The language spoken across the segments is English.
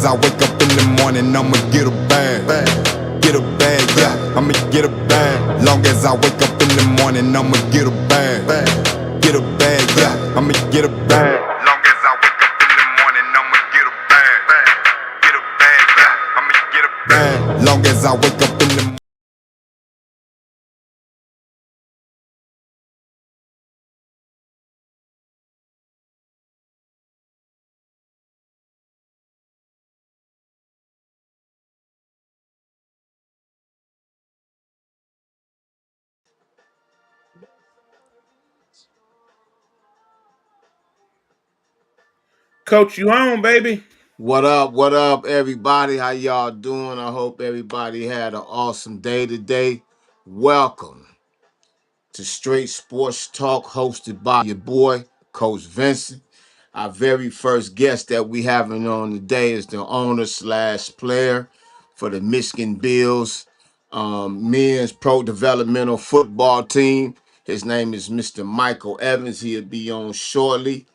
as I wake up in the morning, I'ma get a bag. Get a bag, yeah, I'ma get a bag. Long as I wake up in the morning, I'ma get a bag. Get a bag, yeah, I'ma get a bag. Long as I wake up in the morning, I'ma get a bag. Get a bag, yeah, I'ma get a bag. Long as I wake up in the morning. Coach, you on, baby? What up, everybody? How y'all doing? I hope everybody had an awesome day today. Welcome to Straight Sports Talk, hosted by your boy, Coach Vincent. Our very first guest that we having on today is the owner slash player for the Michigan Bills men's pro developmental football team. His name is Mr. Michael Evans. He'll be on shortly.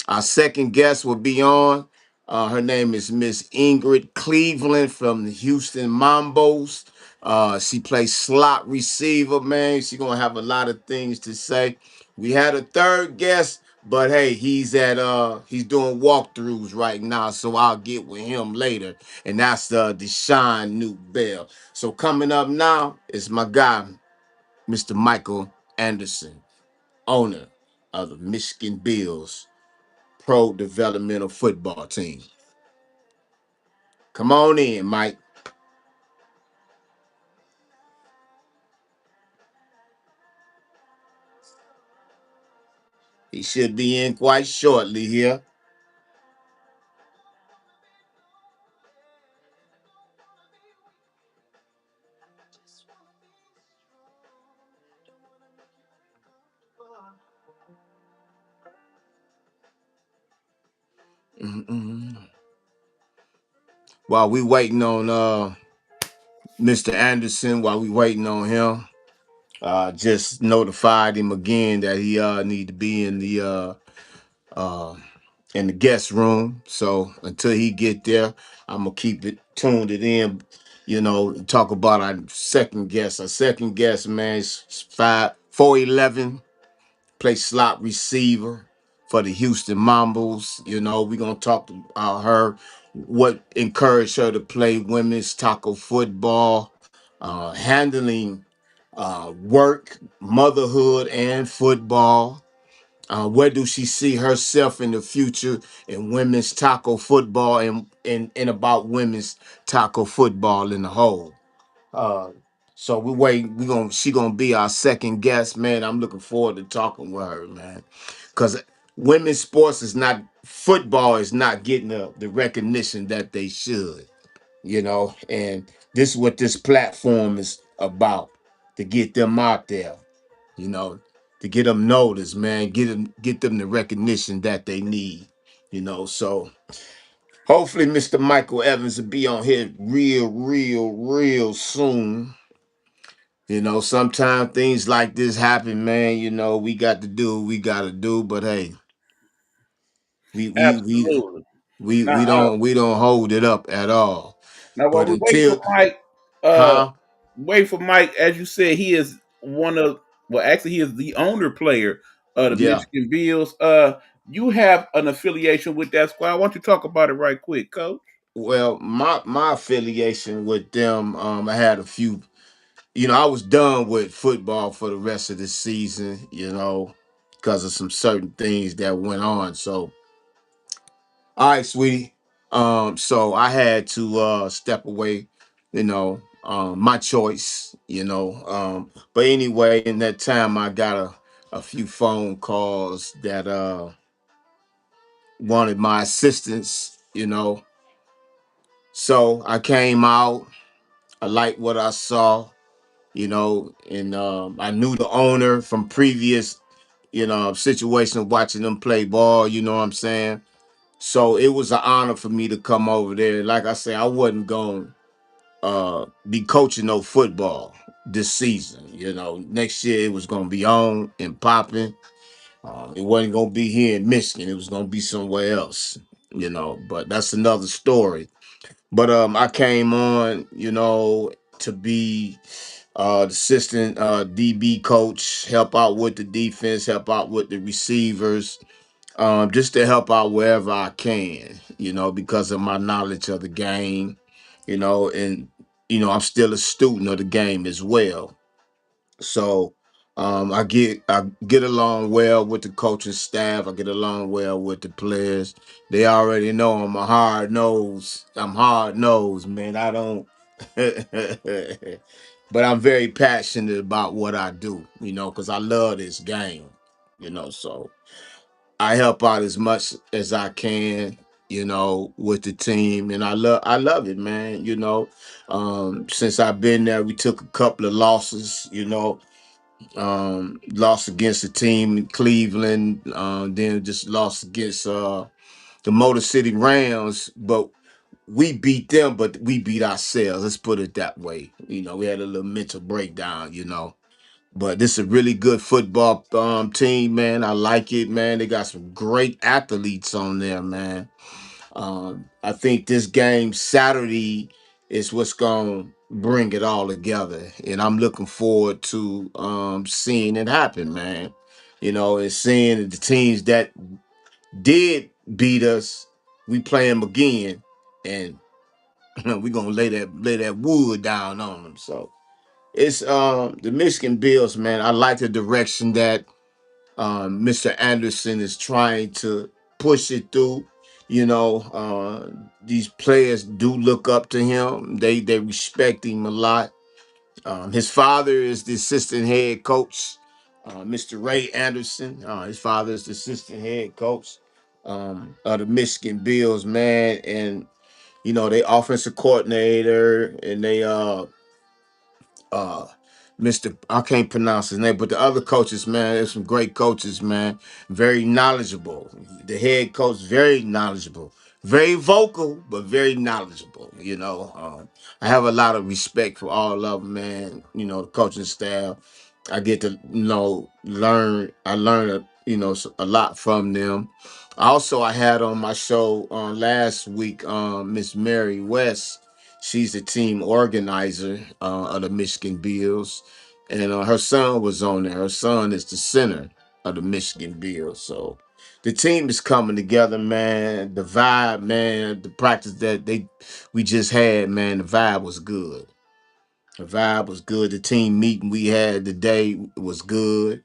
Our second guest will be on. Her name is Miss Ingrid Cleveland from the Houston Mambos. She plays slot receiver, man. She's gonna have a lot of things to say. We had a third guest, but hey, he's doing walkthroughs right now, so I'll get with him later. And that's Deshaun Newt Bell. So coming up now is my guy, Mr. Michael Anderson, owner of the Michigan Bills Pro Developmental Football Team. Come on in, Mike. He should be in quite shortly here. Mm-mm. While we waiting on Mr. Anderson, while we waiting on him, just notified him again that he need to be uh in the guest room. So until he get there, I'm gonna keep it tuned it in. Talk about our second guest. Our second guest, man, is 4'11", play slot receiver for the Houston Mambos. We're gonna talk about her, what encouraged her to play women's tackle football, handling work, motherhood, and football. Where do she see herself in the future in women's tackle football and about women's tackle football in the whole? Uh, so she gonna be our second guest, man. I'm looking forward to talking with her, man. Cause women's sports is not football is not getting the recognition that they should, and this is what this platform is about, to get them out there, you know, to get them noticed, man, get them the recognition that they need, So hopefully Mr. Michael Evans will be on here real soon. Sometimes things like this happen, man. We got to do what we got to do, but hey, we we we Absolutely. we Now, don't hold it up at all. while But we wait for until, Mike, uh, huh? wait for Mike. As you said, he is one of well, actually, he is the owner player of the Yeah. Michigan Bills. You have an affiliation with that squad. Why don't you talk about it right quick, Coach? Well, my affiliation with them, I had a few. I was done with football for the rest of the season. Because of some certain things that went on. So, all right, sweetie. So I had to step away, my choice, But anyway, in that time I got a few phone calls that wanted my assistance. So I came out, I liked what I saw, and I knew the owner from previous, situation watching them play ball, you know what I'm saying? So it was an honor for me to come over there. Like I say, I wasn't going to be coaching no football this season. Next year it was going to be on and popping. It wasn't going to be here in Michigan. It was going to be somewhere else. But that's another story. But I came on, to be the assistant DB coach, help out with the defense, help out with the receivers, just to help out wherever I can, because of my knowledge of the game, and I'm still a student of the game as well. So I get along well with the coaching staff. I get along well with the players. They already know I'm a hard nose. I'm hard nosed, man. I don't but I'm very passionate about what I do, because I love this game, so I help out as much as I can, with the team, and I love it, man. Since I've been there, we took a couple of losses, lost against a team in Cleveland, then just lost against the Motor City Rams, but we beat them, but we beat ourselves. Let's put it that way. We had a little mental breakdown, But this is a really good football team, man. I like it, man. They got some great athletes on there, man. I think this game Saturday is what's going to bring it all together. And I'm looking forward to seeing it happen, man. And seeing the teams that did beat us, we play them again. And we're going to lay that wood down on them. So it's the Michigan Bills, man. I like the direction that Mr. Anderson is trying to push it through. These players do look up to him. They respect him a lot. His father is the assistant head coach, Mr. Ray Anderson. His father is the assistant head coach of the Michigan Bills, man. And they offensive coordinator, and they uh Mr. I can't pronounce his name, but the other coaches, man, there's some great coaches, man. Very knowledgeable. The head coach, very knowledgeable. Very vocal, but very knowledgeable. I have a lot of respect for all of them, man. The coaching staff. I get to, learn. I learn, a lot from them. Also, I had on my show last week, Miss Mary West. She's the team organizer of the Michigan Bills, and her son was on there. Her son is the center of the Michigan Bills. So the team is coming together, man. The vibe, man. The practice that we just had, man. The vibe was good. The vibe was good. The team meeting we had today was good.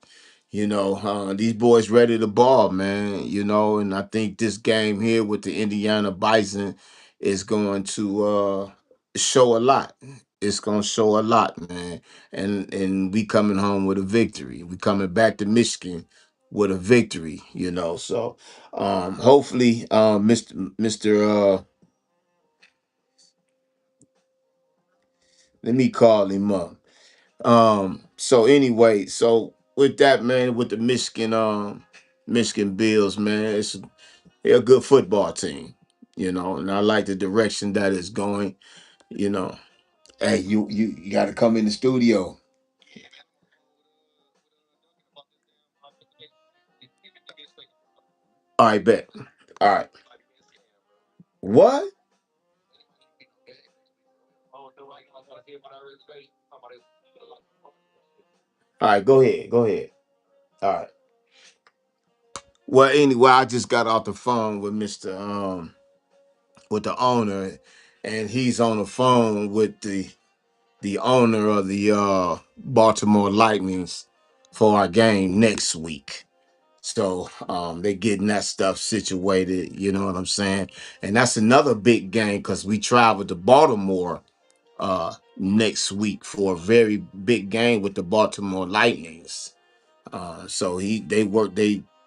These boys ready to ball, man. And I think this game here with the Indiana Bison is going to show a lot. It's gonna show a lot, man. And we coming home with a victory. We coming back to Michigan with a victory, So hopefully Mr. Let me call him up. So anyway, so with that, man, with the Michigan Bills, man, they're a good football team, and I like the direction that it's going, you know. Hey, you gotta come in the studio. All right, bet. All right. What? All right, go ahead. Go ahead. All right. Well, anyway, I just got off the phone with with the owner, and he's on the phone with the owner of the Baltimore Lightnings for our game next week. So they're getting that stuff situated, you know what I'm saying? And that's another big game because we travel to Baltimore next week for a very big game with the Baltimore Lightnings. So he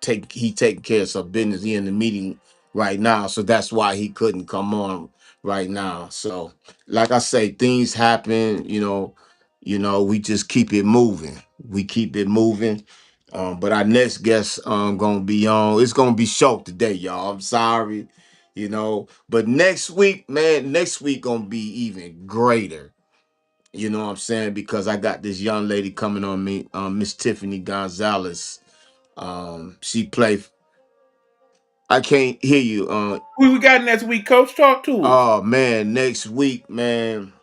taking care of some business. He in the meeting right now, so that's why he couldn't come on right now. So, like I say, things happen. We just keep it moving. We keep it moving. But our next guest gonna be on. It's gonna be short today, y'all. I'm sorry, But next week, man, next week gonna be even greater. You know what I'm saying? Because I got this young lady coming on me, Miss Tiffany Gonzalez. She played. I can't hear you. Who we got next week, Coach? Talk to us. Oh man, next week, man,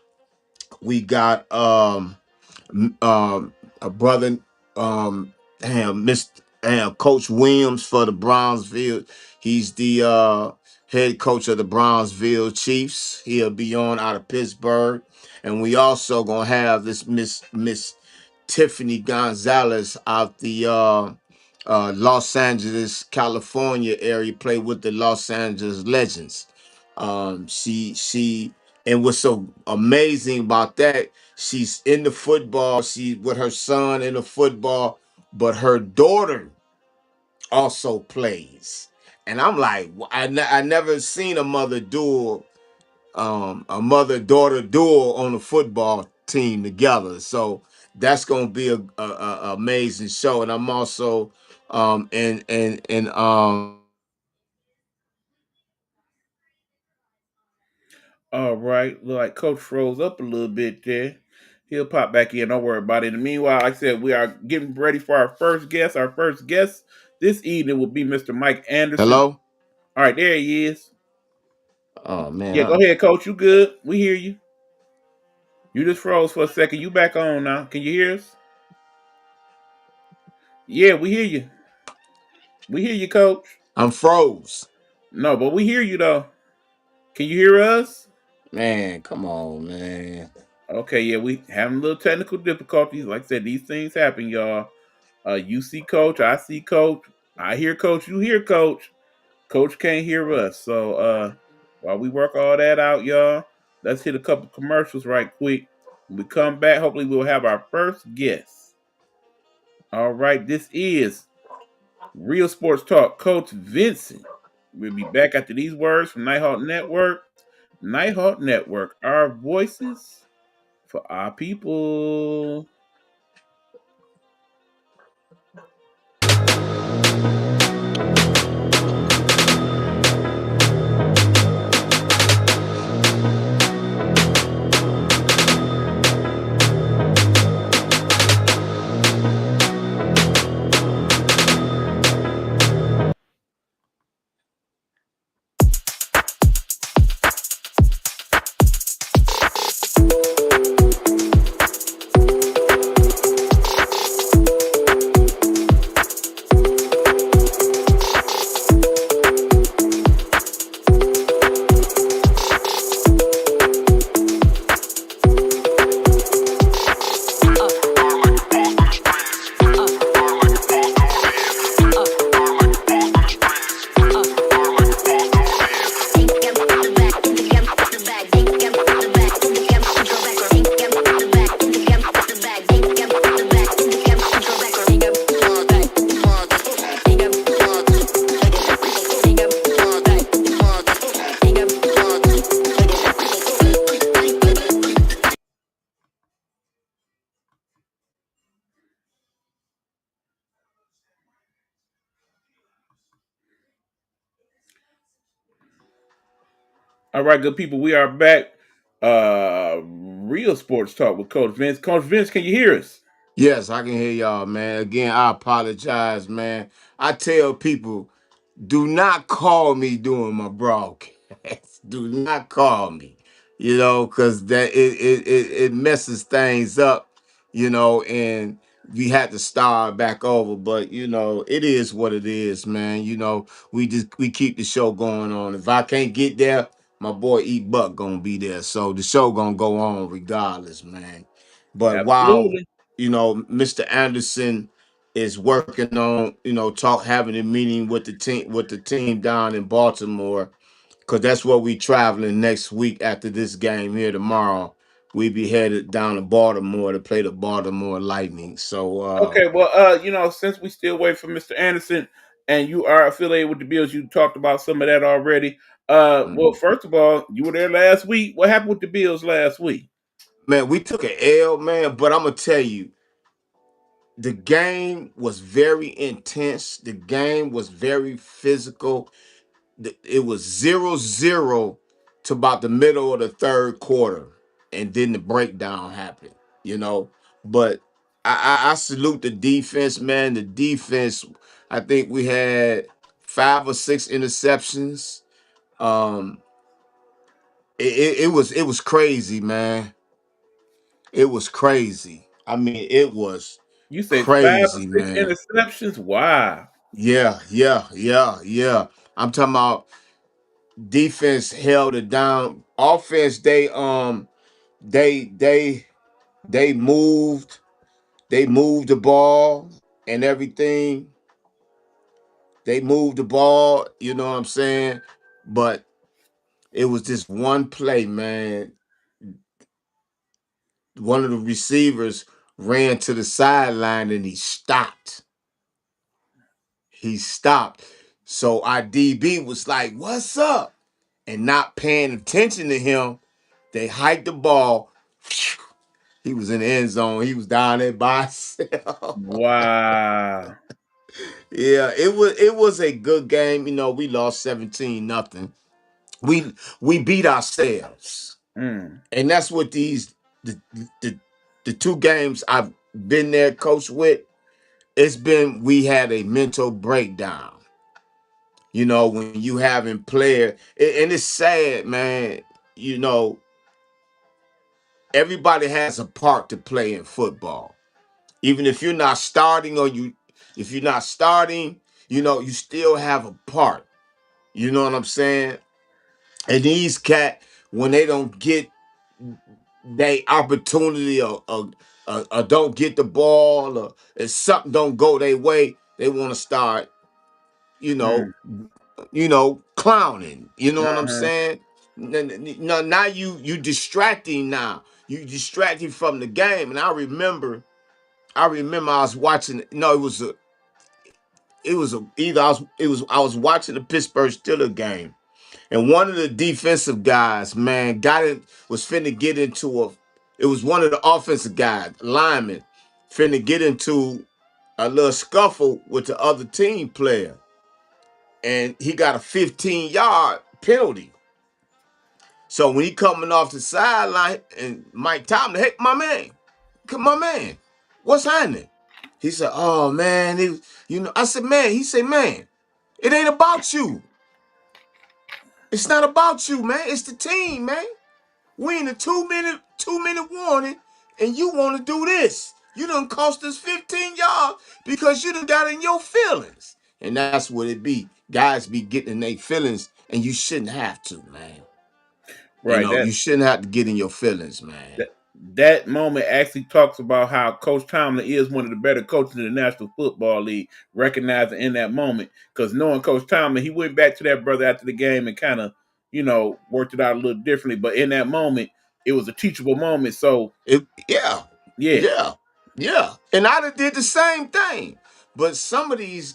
we got a brother, Mr. Coach Williams for the Brownsville. He's the head coach of the Brownsville Chiefs. He'll be on out of Pittsburgh, and we also gonna have this Miss Tiffany Gonzalez out the Los Angeles, California area. Play with the Los Angeles Legends. She and what's so amazing about that, she's in the football. She with her son in the football, but her daughter also plays. And I'm like, I never seen a mother daughter duel on a football team together. So that's gonna be a amazing show. And I'm also and All right. Look like Coach froze up a little bit there. He'll pop back in. Don't worry about it. In the meanwhile, like I said, we are getting ready for our first guest. Our first guest this evening will be Mr. Mike Anderson. hello. All right, there he is. Oh man, Yeah, go ahead, Coach. You good? We hear you. You just froze for a second. You back on now. Can you hear us? Yeah, we hear you. We hear you, Coach. I'm froze. No, but we hear you though. Can you hear us? Man, come on, man. Okay, yeah, we having a little technical difficulties. Like I said, these things happen, y'all. You see Coach, I see Coach, I hear Coach, you hear Coach. Coach can't hear us. So while we work all that out, y'all, let's hit a couple commercials right quick. When we come back, hopefully we'll have our first guest. All right, this is Real Sports Talk, Coach Vincent. We'll be back after these words from Nighthawk Network. Nighthawk Network, our voices for our people. All right, good people, we are back. Real Sports Talk with Coach Vince. Coach Vince, can you hear us? Yes, I can hear y'all, man. Again, I apologize, man. I tell people, do not call me during my broadcast. Do not call me, because that it messes things up, and we had to start back over. But it is what it is, man. We keep the show going on. If I can't get there, my boy E Buck gonna be there, so the show gonna go on regardless, man. But while Absolutely. Mr. Anderson is working on, having a meeting with the team down in Baltimore, because that's where we traveling next week after this game here tomorrow. We be headed down to Baltimore to play the Baltimore Lightning. So Okay, well, since we still wait for Mr. Anderson and you are affiliated with the Bills, you talked about some of that already. Well, mhm. first of all, you were there last week. What happened with the Bills last week? Man, we took an L, man, but I'm gonna tell you, the game was very intense. The game was very physical. It was 0-0 to about the middle of the third quarter, and then the breakdown happened. You know, but I salute the defense, man. The defense, I think we had 5 or 6 interceptions. Um, it was crazy, man. It was crazy. I mean, it was You say 5 or crazy, 6 man. interceptions? Wow. Yeah, yeah, yeah, yeah. I'm talking about defense held it down. Offense, they they they moved, they moved the ball and everything. They moved the ball, you know what I'm saying? But it was this one play, man. One of the receivers ran to the sideline and he stopped. He stopped. So our DB was like, "What's up?" And not paying attention to him, they hiked the ball. He was in the end zone. He was down there by himself. Wow. Yeah, it was a good game. You know, we lost 17-0. We beat ourselves. Mm. And that's what the, the the two games I've been there coach with, it's been we had a mental breakdown. You know, when you having player and it's sad, man, you know, everybody has a part to play in football. Even if you're not starting or you if you're not starting, you know, you still have a part. You know what I'm saying? And these cat, when they don't get they opportunity or don't get the ball or if something don't go their way, they want to start, you know, Mm. clowning. You know what I'm Uh-huh. saying? Now you distracting now. You distracting from the game. And I remember I was watching. No, it was either I was watching the Pittsburgh Steelers game, and one of the defensive guys, man, was finna get into a. It was one of the offensive guys, linemen, finna get into a little scuffle with the other team player, and he got a 15-yard penalty. So when he coming off the sideline, and Mike Tomlin, hey, my man, what's happening? He said, "Oh man, I said, man." He said, "Man, it ain't about you. It's not about you, man. It's the team, man. We in a 2-minute warning, and you want to do this. You done cost us 15 yards because you done got in your feelings." And that's what it be. Guys be getting in their feelings, and you shouldn't have to, man. You Right. know, That you shouldn't have to get in your feelings, man. that that moment actually talks about how Coach Tomlin is one of the better coaches in the National Football League, recognizing in that moment. Because knowing Coach Tomlin, he went back to that brother after the game and kind of, worked it out a little differently. But in that moment, it was a teachable moment. So Yeah, yeah, yeah, yeah. And I done did the same thing. But some of these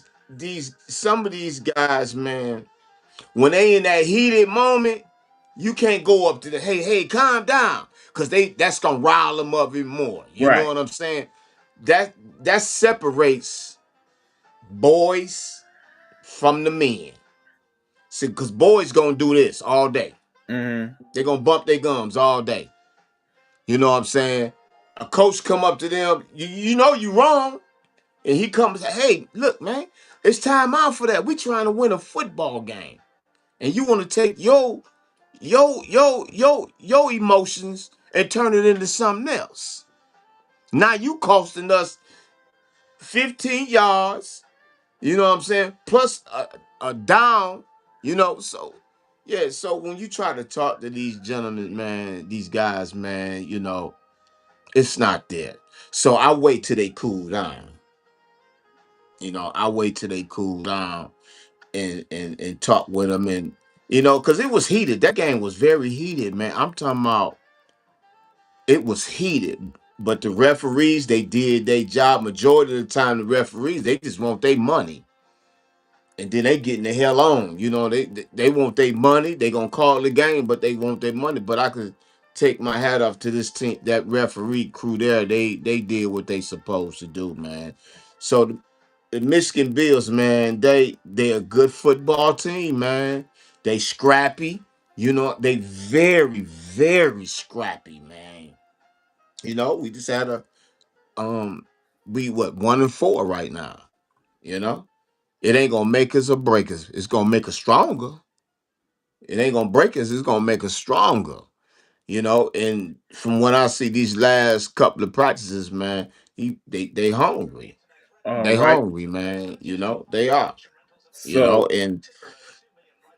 guys, man, when they in that heated moment, you can't go up to the hey, calm down. Cause that's gonna rile them up even more. You know right. what I'm saying? That that separates boys from the men. See, cause boys gonna do this all day. Hmm. They're gonna bump their gums all day. You know what I'm saying? A coach come up to them, you know you wrong. And he comes, hey, look, man, it's time out for that. We trying to win a football game. And you want to take your emotions and turn it into something else. Now you costing us 15 yards, you know what I'm saying? Plus a down, so yeah, so when you try to talk to these gentlemen, man, these guys, man, it's not there. So I wait till they cool down. I wait till they cool down and talk with them and because it was heated. That game was very heated, man. I'm talking about it was heated. But the referees, they did their job. Majority of the time, the referees, they just want their money. And then they getting the hell on. They want their money. They gonna call the game, but they want their money. But I could take my hat off to this team, that referee crew there. They did what they supposed to do, man. So the Michigan Bills, man, they a good football team, man. They scrappy. They very, very scrappy, man. We just had a we what 1-4 right now, you know? It ain't gonna make us or break us. It's gonna make us stronger. It ain't gonna break us. It's gonna make us stronger. And from what I see these last couple of practices, man, they hungry. All They right. hungry, man. They are. So And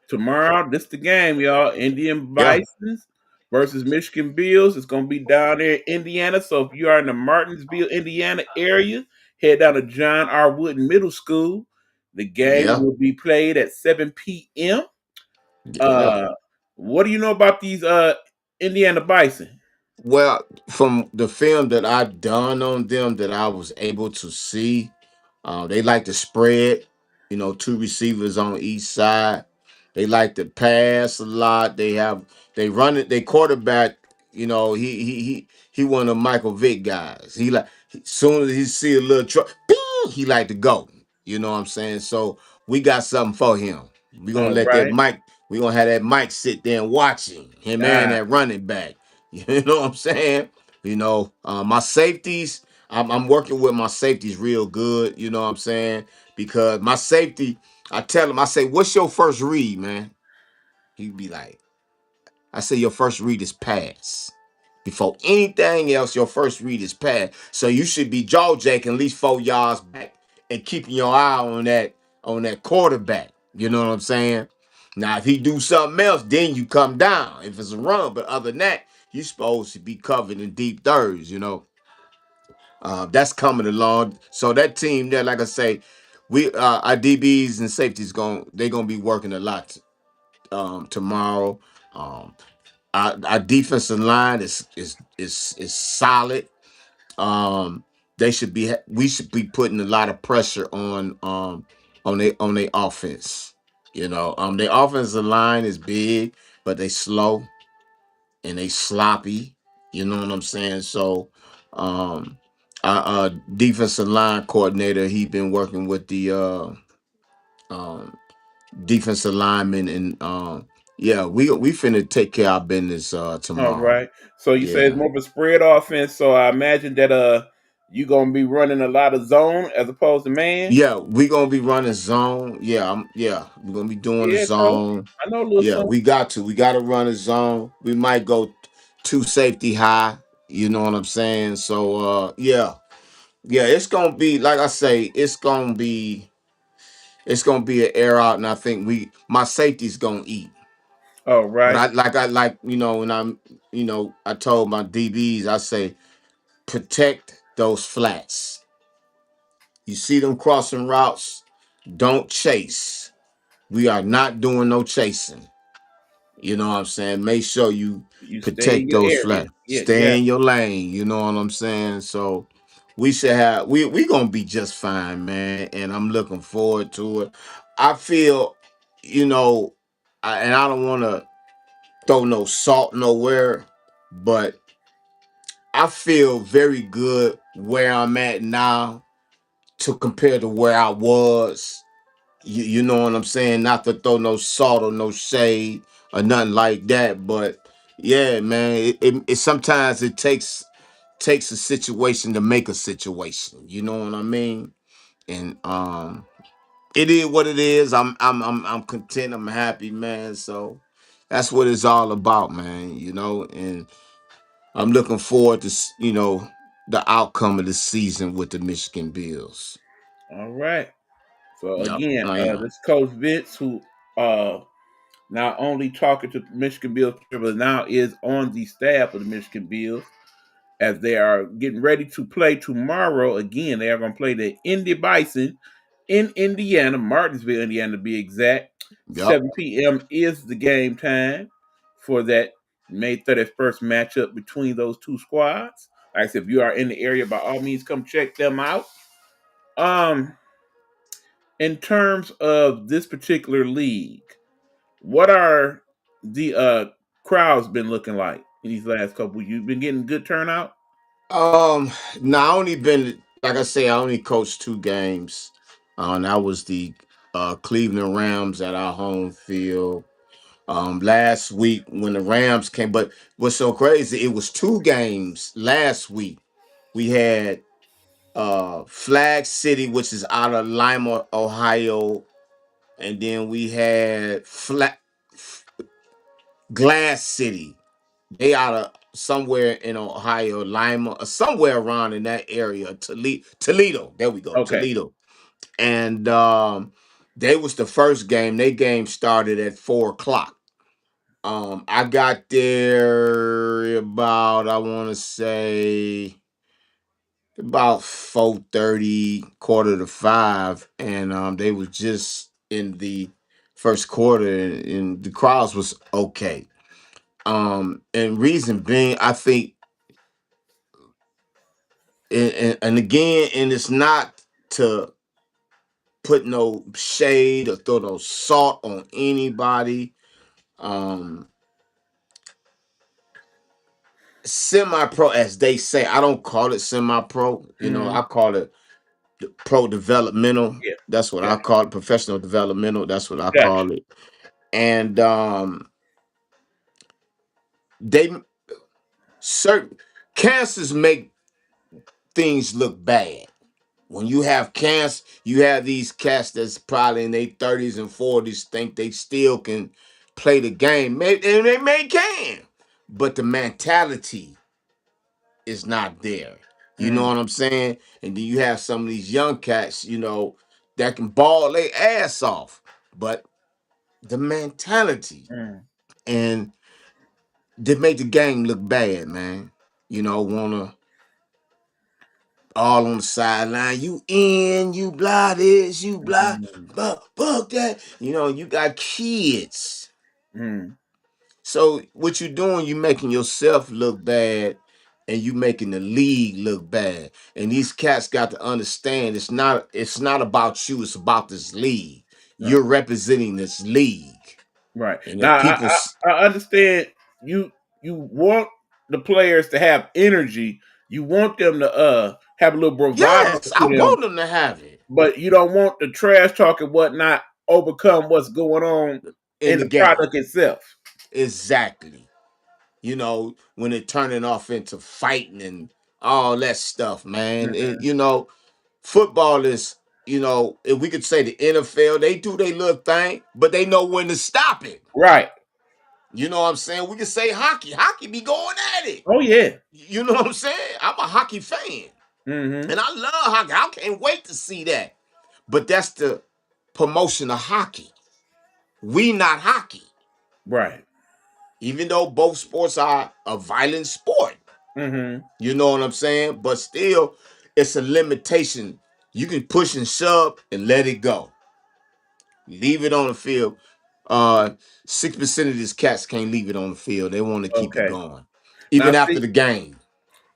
tomorrow, this the game, y'all. Indian yeah, Bisons versus Michigan Bills. It's gonna be down there in Indiana. So if you are in the Martinsville, Indiana area, head down to John R. Wooden Middle School. The game yeah, will be played at 7 p.m. yeah. Uh, what do you know about these Indiana Bison? Well, from the film that I done on them that I was able to see, they like to spread, two receivers on each side. They like to pass a lot. They run it. They quarterback. He one of Michael Vick guys. Soon as he see a little truck, he like to go. You know what I'm saying? So we got something for him. We gonna All let that right. Mike. We gonna have that Mike sit there and watch him and Ah, that running back. You know what I'm saying? My safeties. I'm working with my safeties real good. You know what I'm saying? Because my safety, I tell him, I say, "What's your first read, man?" He'd be like, "I say your first read is pass. Before anything else, your first read is pass. So you should be jaw jacking at least 4 yards back and keeping your eye on that quarterback. You know what I'm saying? Now, if he do something else, then you come down. If it's a run, but other than that, you're supposed to be covered in deep thirds. That's coming along. So that team there, like I say, we our DBs and safeties they're gonna be working a lot tomorrow. Um, our defensive line is solid. Um, we should be putting a lot of pressure on their offense. Their offensive line is big, but they slow and they sloppy. You know what I'm saying? So, our defensive line coordinator, he been working with the um, defensive linemen, and yeah, we finna take care of our business all tomorrow. right. So you say it's Yeah. more of a spread offense. So I imagine that you gonna be running a lot of zone as opposed to man. Yeah, we gonna be running zone. Yeah, we're gonna be doing the Yeah, coach. zone. I know a little Yeah, something. we gotta run a zone. We might go two safety high. You know what I'm saying? So yeah. Yeah, it's gonna be like I say, it's gonna be an air out, and I think my safety's gonna eat. All But right. when I told my DBs, I say protect those flats. You see them crossing routes, don't chase. We are not doing no chasing. You know what I'm saying? Make sure you You stay in protect your those area. flats. Yeah, Stay yeah. in your lane. You know what I'm saying? So we gonna be just fine, man. And I'm looking forward to it. I feel, you know, and I don't want to throw no salt nowhere, but I feel very good where I'm at now to compare to where I was. You know what I'm saying? Not to throw no salt or no shade or nothing like that, but yeah, man, it sometimes it takes a situation to make a situation. You know what I mean? And it is what it is. I'm content. I'm happy, man. So that's what it's all about, man. And I'm looking forward to the outcome of the season with the Michigan Bills. All right. So Yep, again, I am. this coach Vince, who not only talking to Michigan Bills, but now is on the staff of the Michigan Bills as they are getting ready to play tomorrow. Again, they are going to play the Indy Bison in Indiana, Martinsville, Indiana to be exact. Yep. 7 p.m. is the game time for that May 31st matchup between those two squads. Like I said, if you are in the area, by all means, come check them out. Um, in terms of this particular league, what are the crowds been looking like in these last couple? You've been getting good turnout. Um, I only been like I say, I only coached 2 games. And that was the Cleveland Rams at our home field. Last week when the Rams came, but what's so crazy? It was 2 games last week. We had Flag City, which is out of Lima, Ohio, and then we had Glass City. They out of somewhere in Ohio, Lima, or somewhere around in that area. Toledo. There we go, Okay. Toledo. And they was the first game. They game started at 4 o'clock. I got there about, I want to say, about 4:30, quarter to five, and they was just in the first quarter, and the crowds was okay. And reason being, I think, and again, and it's not to put no shade or throw no salt on anybody. Um, Semi-pro, as they say, I don't call it semi-pro. Hmm. I call it pro developmental. Yeah. That's what I Gotcha. call it. Professional developmental. That's what I Gotcha. call it. And they certain cancers make things look bad. When you have cancer, you have these cats that's probably in their 30s and 40s think they still can play the game. And they may can, but the mentality is not there. You know Mm, what I'm saying? And then you have some of these young cats, that can ball their ass off. But the mentality mm, and they make the game look bad, man. Wanna all on the sideline. You in, you blah this, you blah, mm, fuck that. You got kids. mm. So what you doing, you making yourself look bad and you making the league look bad. And these cats got to understand it's not about you, it's about this league. Right. You're representing this league. Right. And Now if people I understand you you want the players to have energy. You want them to have a little bravado yes, to I them, want them to have it but you don't want the trash talk and whatnot overcome what's going on in in the the game. product itself. Exactly. When it turning off into fighting and all that stuff, man. Mhm. Football is, if we could say the NFL, they do their little thing, but they know when to stop it. Right. You know what I'm saying? We could say hockey. Hockey be going at it. Oh yeah. You know what I'm saying? I'm a hockey fan. Hmm. And I love hockey. I can't wait to see that. But that's the promotion of hockey. We not hockey. Right. Even though both sports are a violent sport. Hmm. You know what I'm saying? But still, it's a limitation. You can push and shove and let it go. Leave it on the field. 6% of these cats can't leave it on the field. They want to keep it Okay. going. Now Even after the game.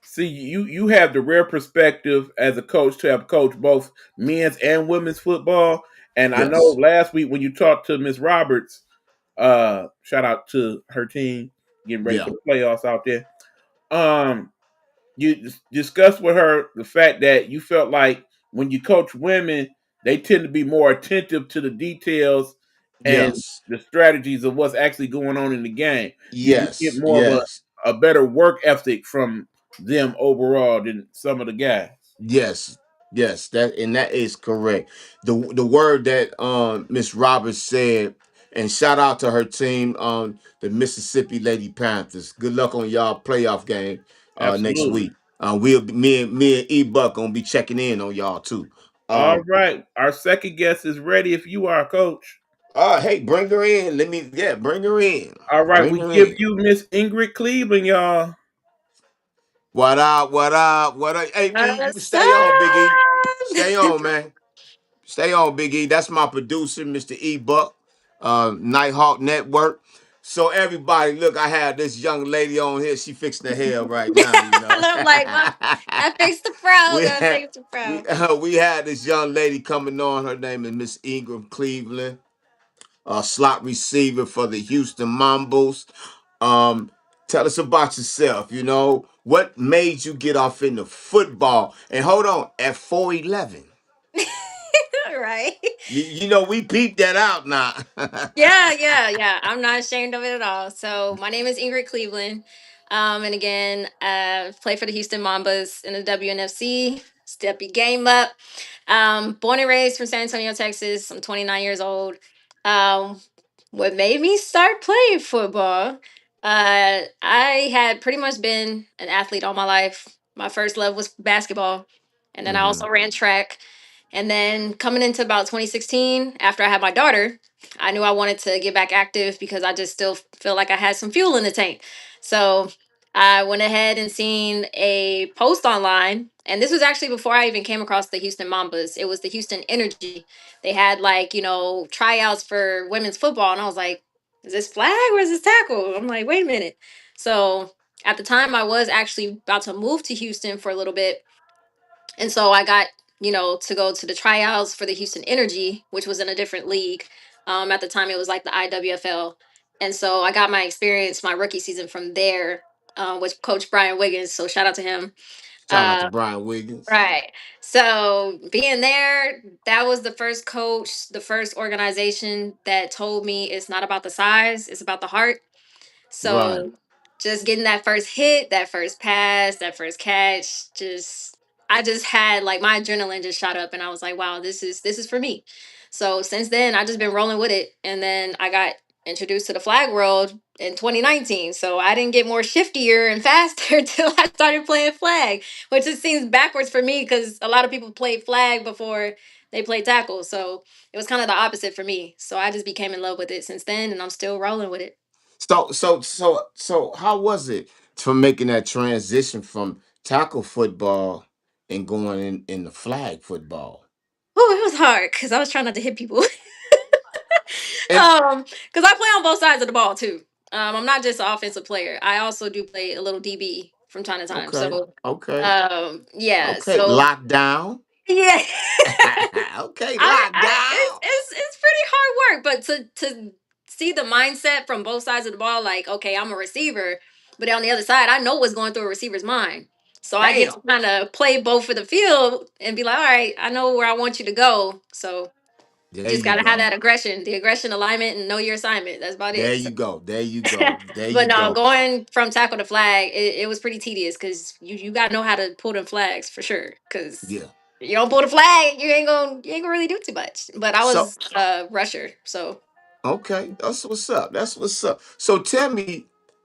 see you have the rare perspective as a coach to have coached both men's and women's football. And I know Yes. last week when you talked to Miss Roberts, shout out to her team getting ready Yeah. for the playoffs out there. Um, you discussed with her the fact that you felt like when you coach women, they tend to be more attentive to the details and Yes. the strategies of what's actually going on in the game. You get Yes. more of Yes. a better work ethic from them overall than some of the guys. Yes. Yes. That is correct. The word that Miss Roberts said, and shout out to her team, the Mississippi Lady Panthers. Good luck on y'all playoff game next Absolutely. week. Me and E Buck gonna be checking in on y'all too. All Um, right. Our second guest is ready if you are, coach. hey, bring her in. Bring her in. All right. Bring We her give in. you Miss Ingrid Cleveland, y'all. What up? What up? What up? Hey, you What's stay on, Big E. Stay up? on, man. Stay on, Big E. That's my producer, Mr. E Buck, Nighthawk Network. So everybody, look, I have this young lady on here. She fixing her hair right now. I'm like, well, that fix the pro. we That had fix the pro. we had this young lady coming on. Her name is Miss Ingram Cleveland, slot receiver for the Houston Mambos. Um, Tell us about yourself. What made you get off into football? And hold on, at 4'11". Right. We peeped that out now. Yeah, yeah, yeah. I'm not ashamed of it at all. So my name is Ingrid Cleveland. And again, play for the Houston Mambas in the WNFC. step your game up. Born and raised from San Antonio, Texas. I'm 29 years old. Um, what made me start playing football? I had pretty much been an athlete all my life. My first love was basketball, and then I Mm-hmm. also ran track. And then coming into about 2016, after I had my daughter, I knew I wanted to get back active because I just still feel like I had some fuel in the tank. So I went ahead and seen a post online, and this was actually before I even came across the Houston Mambas. It was the Houston Energy. They had like, tryouts for women's football, and I was like, is this flag or is this tackle? I'm like, wait a minute. So at the time I was actually about to move to Houston for a little bit, and so I got, to go to the tryouts for the Houston Energy, which was in a different league. At the time, it was like the IWFL. And so I got my experience, my rookie season from there, with Coach Brian Wiggins. So shout out to him. Shout out to Uh, Brian Wiggins. right. So being there, that was the first coach, the first organization that told me it's not about the size, it's about the heart. Right. So just getting that first hit, that first pass, that first catch, just I just had like my adrenaline just shot up and I was like, wow, this is for me. So since then I just been rolling with it. And then I got introduced to the flag world in 2019. So I didn't get more shiftier and faster until I started playing flag, which just seems backwards for me because a lot of people played flag before they played tackle. So it was kind of the opposite for me. So I just became in love with it since then and I'm still rolling with it. So, how was it from making that transition from tackle football and going in the flag football? Oh, it was hard because I was trying not to hit people. And Because I play on both sides of the ball too. I'm not just an offensive player. I also do play a little DB from time to time. okay, So, okay, yeah. okay, So, lockdown. yeah. Okay, lockdown. It's pretty hard work, but to see the mindset from both sides of the ball, like, okay, I'm a receiver, but on the other side, I know what's going through a receiver's mind. So I get Damn. to kind of play both for the field and be like, all right, I know where I want you to go. So you There just you gotta have go. that aggression, the aggression alignment, and know your assignment. That's about There it. So, you go. There you go. There you but no, go. going from tackle to flag, it was pretty tedious because you gotta know how to pull them flags for sure. Because Yeah. you don't pull the flag, you ain't gonna really do too much. But I So was a rusher, so okay, that's what's up. That's what's up. So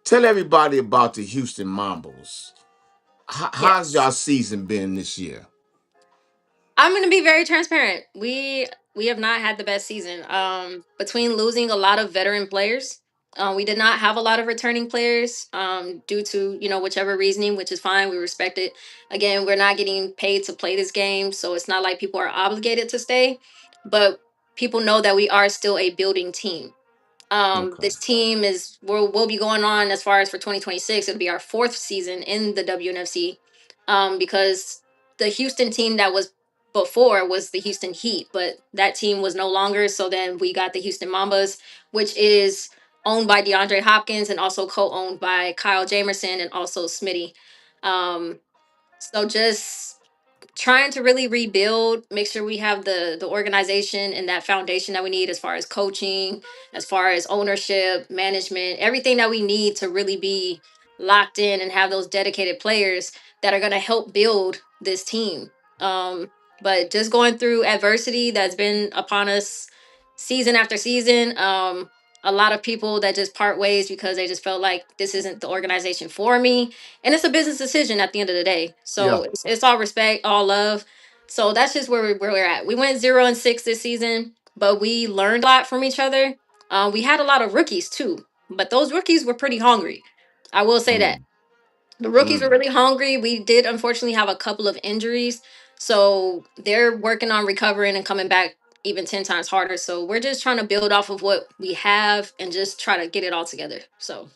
tell everybody about the Houston Mambo's. How's yes. y'all season been this year? I'm gonna be very transparent. We have not had the best season. Between losing a lot of veteran players, we did not have a lot of returning players. Due to whichever reasoning, which is fine. We respect it. Again, we're not getting paid to play this game, so it's not like people are obligated to stay. But people know that we are still a building team. Okay. This team we'll be going on as far as for 2026. It'll be our fourth season in the WNFC, because the Houston team that was before was the Houston Heat, but that team was no longer. So then we got the Houston Mambas, which is owned by DeAndre Hopkins and also co-owned by Kyle Jamerson and also Smitty. Um, so just trying to really rebuild, make sure we have the organization and that foundation that we need as far as coaching, as far as ownership, management, everything that we need to really be locked in and have those dedicated players that are going to help build this team. Um, but just going through adversity that's been upon us season after season. A lot of people that just part ways because they just felt like this isn't the organization for me, and it's a business decision at the end of the day. Yeah. So it's all respect, all love. So that's just where we're at. We went 0-6 this season, but we learned a lot from each other. We had a lot of rookies too, but those rookies were pretty hungry. I will say that Mm, the rookies were mm. really hungry. We did unfortunately have a couple of injuries, so they're working on recovering and coming back even 10 times harder. So we're just trying to build off of what we have and just try to get it all together. So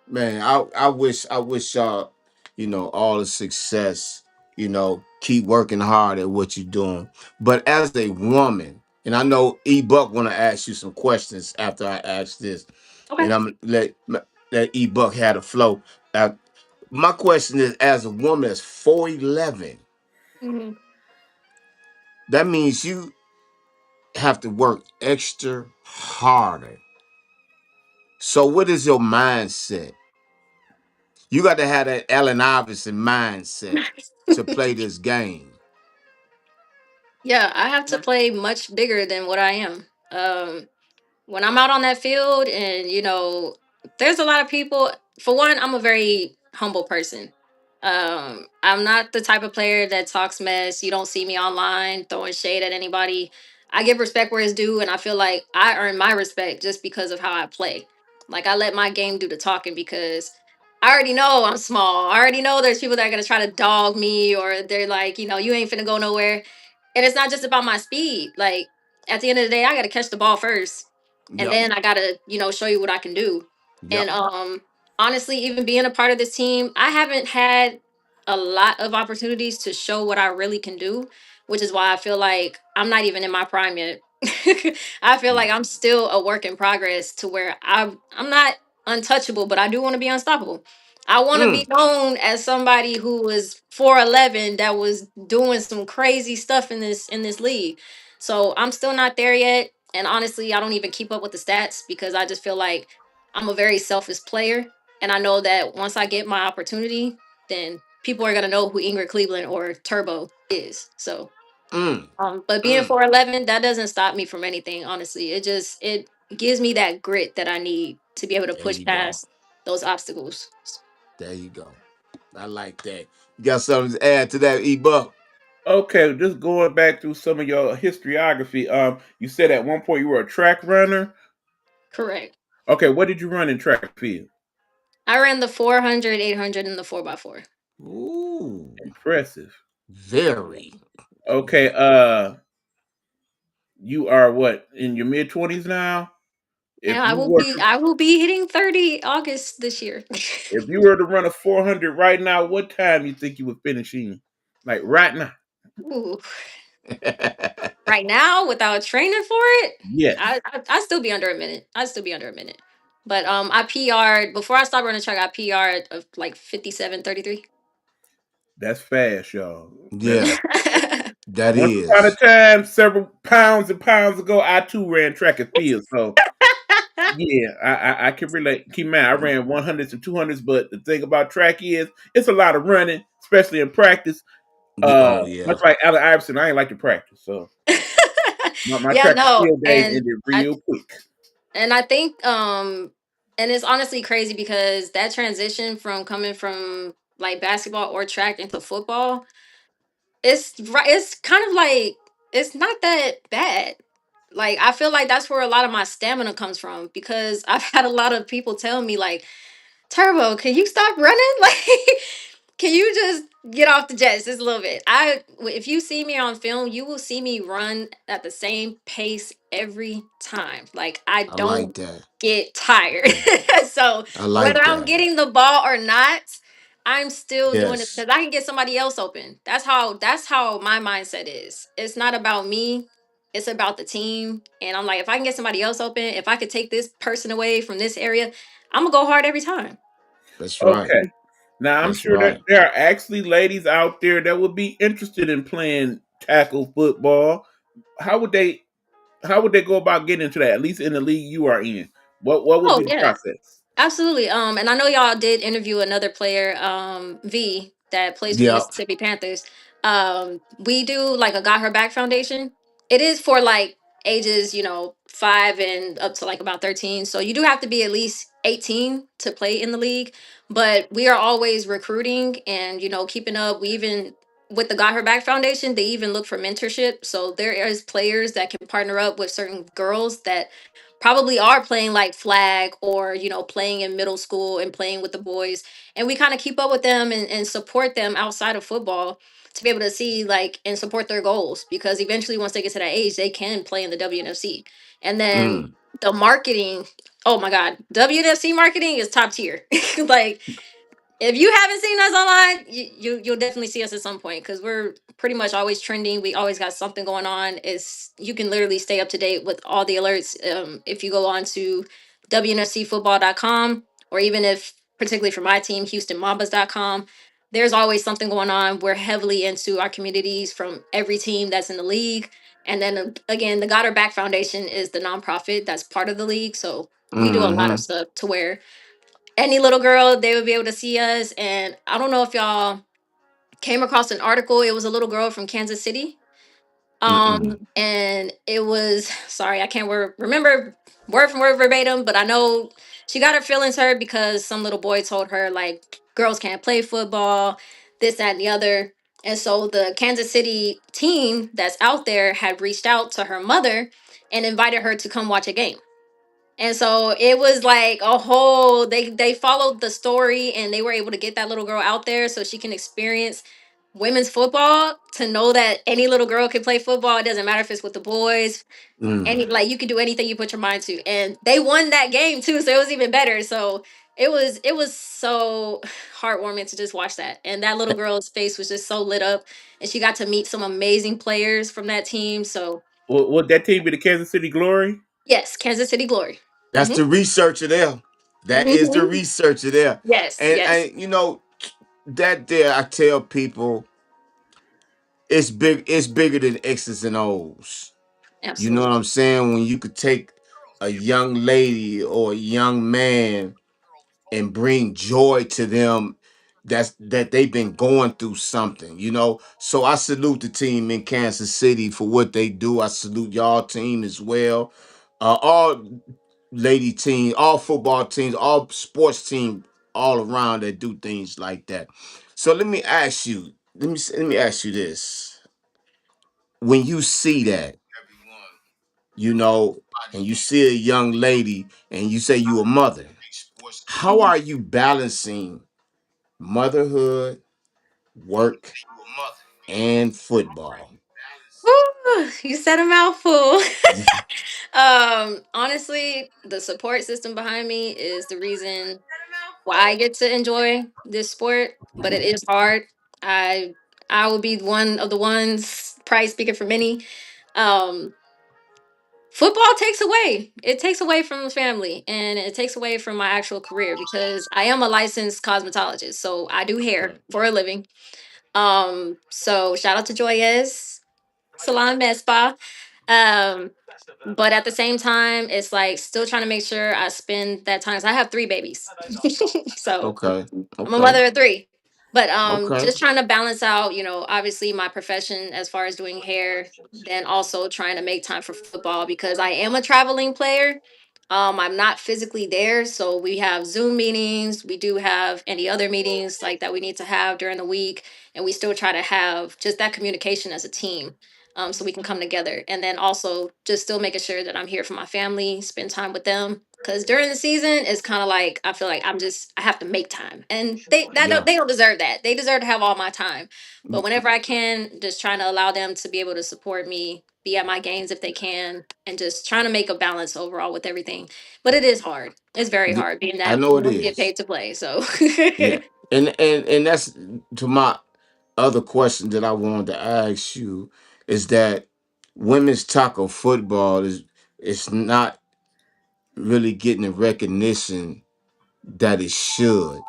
Man, I wish y'all, all the success, keep working hard at what you're doing. But as a woman, and I know E Buck wanna ask you some questions after I ask this, okay. and I'm let E Buck have the flow. Uh, my question is, as a woman that's 4'11", Mhm. that means you have to work extra harder. So what is your mindset? You got to have that Allen Iverson mindset to play this game. Yeah, I have to play much bigger than what I am. When I'm out on that field, and there's a lot of people. For one, I'm a very humble person. I'm not the type of player that talks mess. You don't see me online throwing shade at anybody. I give respect where it's due, and I feel like I earn my respect just because of how I play. Like, I let my game do the talking because I already know I'm small. I already know there's people that are gonna try to dog me, or they're like, you ain't finna go nowhere. And it's not just about my speed. Like, at the end of the day, I gotta catch the ball first, and Yep. then I gotta, show you what I can do. And Yep. honestly, even being a part of this team, I haven't had a lot of opportunities to show what I really can do, which is why I feel like I'm not even in my prime yet. I feel like Mm. I'm still a work in progress, to where I'm not untouchable, but I do want to be unstoppable. I want to be Mm. known as somebody who was 4'11", that was doing some crazy stuff in this league. So I'm still not there yet. And honestly, I don't even keep up with the stats because I just feel like I'm a very selfish player. And I know that once I get my opportunity, then people are gonna know who Ingrid Cleveland or Turbo is. So Mm. but being Mm. 4'11", that doesn't stop me from anything, honestly. It gives me that grit that I need to be able to There push you go. past those obstacles. There you go. I like that. You got something to add to that, E-Buck? Okay, just going back through some of your historiography. You said at one point you were a track runner. Correct. Okay, what did you run in track field? I ran the 400, 800, and the 4x4. Ooh, Impressive. very. Okay, you are what, in your mid 20s now? And If I you will were be to I will be hitting 30 August this year. if you were to run a 400 right now, what time you think you would finish in? Like right now? Ooh. Right now, without training for it, Yes, I still be under a minute. I'd still be under a minute. But I PR'd before I stopped running track. I PR'd of like 57:33. that's fast, y'all. That's Yeah, that once upon a is. time, several pounds and pounds ago, I too ran track and field. So yeah, I can relate. Keep in mind, I ran 100s and 200s, but the thing about track is it's a lot of running, especially in practice. Oh yeah, Much like Allen Iverson, I ain't like to practice, so my Yeah, track and no, field days and ended I real quick. and I think and it's honestly crazy because that transition from coming from like basketball or track into football, it's right. It's kind of like it's not that bad. Like, I feel like that's where a lot of my stamina comes from because I've had a lot of people tell me like, Turbo, can you stop running? Like, can you just get off the jets just a little bit? If you see me on film, you will see me run at the same pace every time. Like, I I like don't that. get tired. So I whether like I'm that. getting the ball or not, I'm still doing it Yes, because I can get somebody else open. That's how my mindset is. It's not about me. It's about the team. And I'm like, if I can get somebody else open, if I could take this person away from this area, I'm gonna go hard every time. that's right. Okay. Now I'm That's sure that right. there are actually ladies out there that would be interested in playing tackle football. How would they how would they go about getting into that? At least in the league you are in. What would Oh be the yeah. process? Absolutely. And I know y'all did interview another player, V, that plays for the Yep. Mississippi Panthers. We do like a Got Her Back Foundation. It is for like ages, 5 and up to like about 13. So you do have to be at least 18 to play in the league. But we are always recruiting and, keeping up. We even with the Got Her Back Foundation, they even look for mentorship. So there is players that can partner up with certain girls that probably are playing like flag or playing in middle school and playing with the boys, and we kind of keep up with them and support them outside of football to be able to see like and support their goals because eventually once they get to that age they can play in the WNFC. And then Mm. the marketing, oh my god, WNFC marketing is top tier. Like, if you haven't seen us online, you'll definitely see us at some point because we're pretty much always trending. We always got something going on. Is You can literally stay up to date with all the alerts if you go on to WNFCfootball.com, or even if particularly for my team, HoustonMambas.com. There's always something going on. We're heavily into our communities from every team that's in the league. And then again, the Got Our Back Foundation is the nonprofit that's part of the league. So we do a lot of Mm-hmm. stuff to where any little girl, they would be able to see us. And I don't know if y'all came across an article. It was a little girl from Kansas City. Mm-mm. And it was sorry, I can't remember word from word verbatim, but I know she got her feelings hurt because some little boy told her like girls can't play football, this, that, and the other. And so the Kansas City team that's out there had reached out to her mother and invited her to come watch a game. And so it was like a whole they followed the story and they were able to get that little girl out there so she can experience women's football, to know that any little girl can play football. It doesn't matter if it's with the boys. Mm. Any like you can do anything you put your mind to. And they won that game too, so it was even better. So it was so heartwarming to just watch that. And that little girl's face was just so lit up and she got to meet some amazing players from that team. So Would that team be the Kansas City Glory? yes, Kansas City Glory. That's Hmm. the researcher there. That is the Hmm. researcher there. Yes, yes. And that there I tell people it's bigger than X's and O's. You know what Absolutely. I'm saying? When you could take a young lady or a young man and bring joy to them that they've been going through something. So I salute the team in Kansas City for what they do. I salute y'all team as well. All lady team, all football teams, all sports team all around that do things like that. So let me ask you this. When you see that, you know, and you see a young lady and you say you a mother, how Mhm. are you balancing motherhood, work, and football? Woo, you said a mouthful. Honestly, the support system behind me is the reason why I get to enjoy this sport, but it is hard. I I will be one of the ones, probably speaking for many. Um, Football takes away. It takes away from the family and it takes away from my actual career because I am a licensed cosmetologist, so I do hair Okay. for a living. So shout out to Joyez Salon Med Spa. Um, but at the same time, it's like still trying to make sure I spend that time. 'Cause I have three babies, so Okay. I'm a Okay. mother of three. But Okay. just trying to balance out, obviously my profession as far as doing hair, then also trying to make time for football because I am a traveling player. I'm not physically there, so we have Zoom meetings. We do have any other meetings like that we need to have during the week, and we still try to have just that communication as a team, so we can come together. And then also just still making sure that I'm here for my family, spend time with them. Because during the season, it's kind of like I feel like I have to make time, and Yeah. they don't deserve that. They deserve to have all my time. But whenever I can, just trying to allow them to be able to support me, be at my games if they can, and just trying to make a balance overall with everything. But it is hard. It's very Yeah, hard being I that know we it don't get is. paid to play. So Yeah. And that's to my other question that I wanted to ask you is that women's tackle football is not really getting the recognition that it should.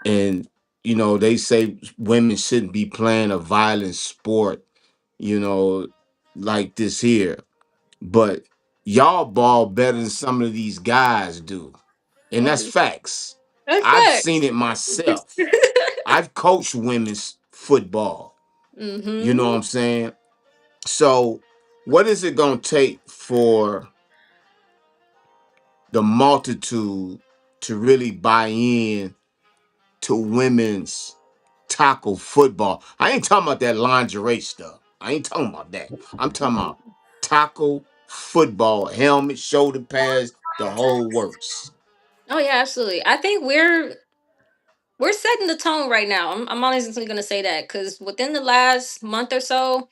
And they say women shouldn't be playing a violent sport, you know, like this here. But y'all ball better than some of these guys do. And that's oh, facts. that's I've seen facts. it myself. I've coached women's football. You know what Hmm. I'm saying? So, what is it going to take for the multitude to really buy in to women's tackle football? I ain't talking about that lingerie stuff. I ain't talking about that. I'm talking about tackle football, helmet, shoulder pads, the whole works. Oh yeah, absolutely. I think we're setting the tone right now. I'm honestly going to say that because within the last month or so,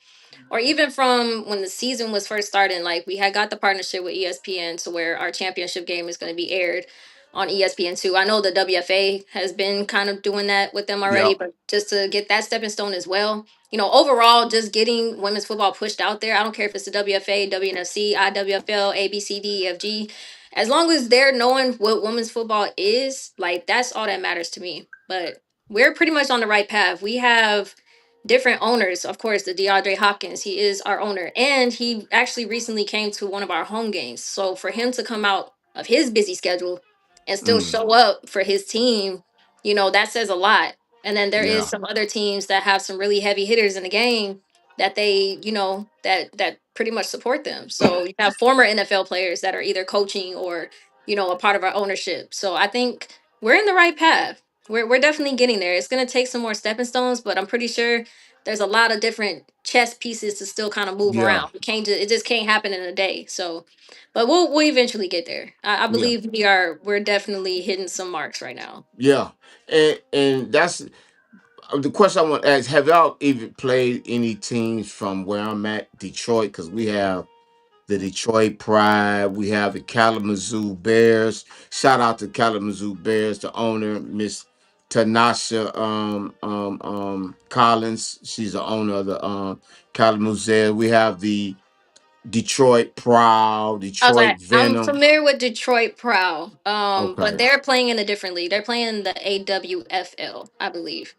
or even from when the season was first starting, like we had got the partnership with ESPN to where our championship game is going to be aired on ESPN2. I know the WFA has been kind of doing that with them already, Yep. but just to get that stepping stone as well. Overall, just getting women's football pushed out there. I don't care if it's the WFA, WNFC, IWFL, ABCD, EFG. As long as they're knowing what women's football is, like that's all that matters to me. But we're pretty much on the right path. We have different owners. Of course, the DeAndre Hopkins, he is our owner, and he actually recently came to one of our home games. So for him to come out of his busy schedule and still Mm, show up for his team, that says a lot. And then there is yeah. some other teams that have some really heavy hitters in the game. that they, that pretty much support them. So you have former NFL players that are either coaching or, a part of our ownership. So I think we're in the right path. We're definitely getting there. It's going to take some more stepping stones, but I'm pretty sure there's a lot of different chess pieces to still kind of move Yeah, around. It just can't happen in a day. So, but we'll eventually get there. I yeah, believe we're definitely hitting some marks right now. yeah. And that's the question I want to ask. Have y'all even played any teams from where I'm at, Detroit? Because we have the Detroit Pride, we have the Kalamazoo Bears. Shout out to Kalamazoo Bears, the owner, Miss Tanasha Collins. She's the owner of the Kalamazoo. We have the Detroit Proud, I was Detroit like, I'm Venom. familiar with Detroit Prowl, but Okay, they're playing in a different league. They're playing in the AWFL, I believe.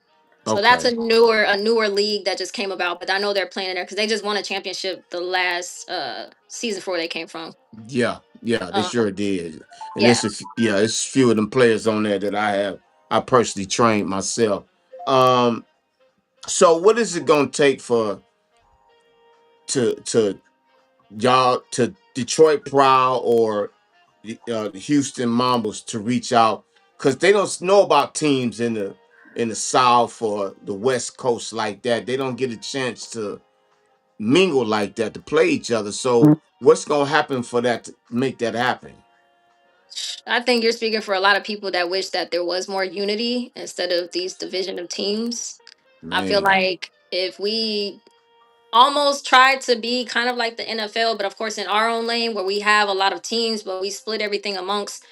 So that's okay. a newer league that just came about. But I know they're playing in there because they just won a championship the last season before they came from. Yeah, yeah, they Um, sure did. And yeah. yeah, it's few of them players on there that I personally trained myself. Um, so what is it gonna take for to y'all to Detroit Proud or the Houston Mambo's to reach out because they don't know about teams in the South or the West Coast like that. They don't get a chance to mingle like that to play each other. So what's gonna happen for that to make that happen? I think you're speaking for a lot of people that wish that there was more unity instead of these division of teams. I feel Man, like if we almost tried to be kind of like the NFL, but of course in our own lane where we have a lot of teams, but we split everything amongst,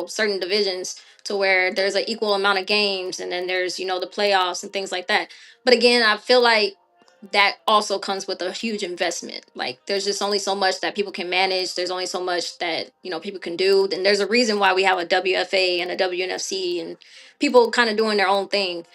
certain divisions to where there's an equal amount of games and then there's, the playoffs and things like that. But again, I feel like that also comes with a huge investment. Like there's just only so much that people can manage. There's only so much that, people can do. And there's a reason why we have a WFA and a WNFC and people kind of doing their own thing.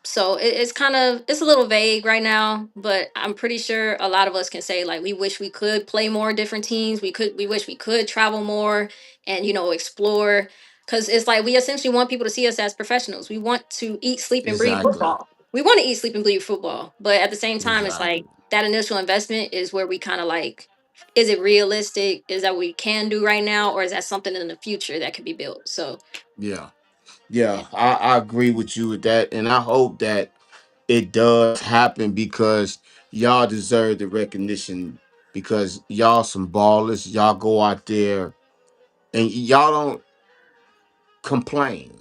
So it's a little vague right now, but I'm pretty sure a lot of us can say like we wish we could play more different teams. We wish we could travel more and explore, because it's like we essentially want people to see us as professionals. We want to eat, sleep, and breathe exactly, football. We want to eat, sleep, and breathe football, but at the same time, it's like exactly. that initial investment is where we kind of like, is it realistic? Is that what we can do right now, or is that something in the future that could be built? So Yeah, yeah. yeah, I agree with you with that, and I hope that it does happen because y'all deserve the recognition because y'all some ballers. Y'all go out there and y'all don't complain.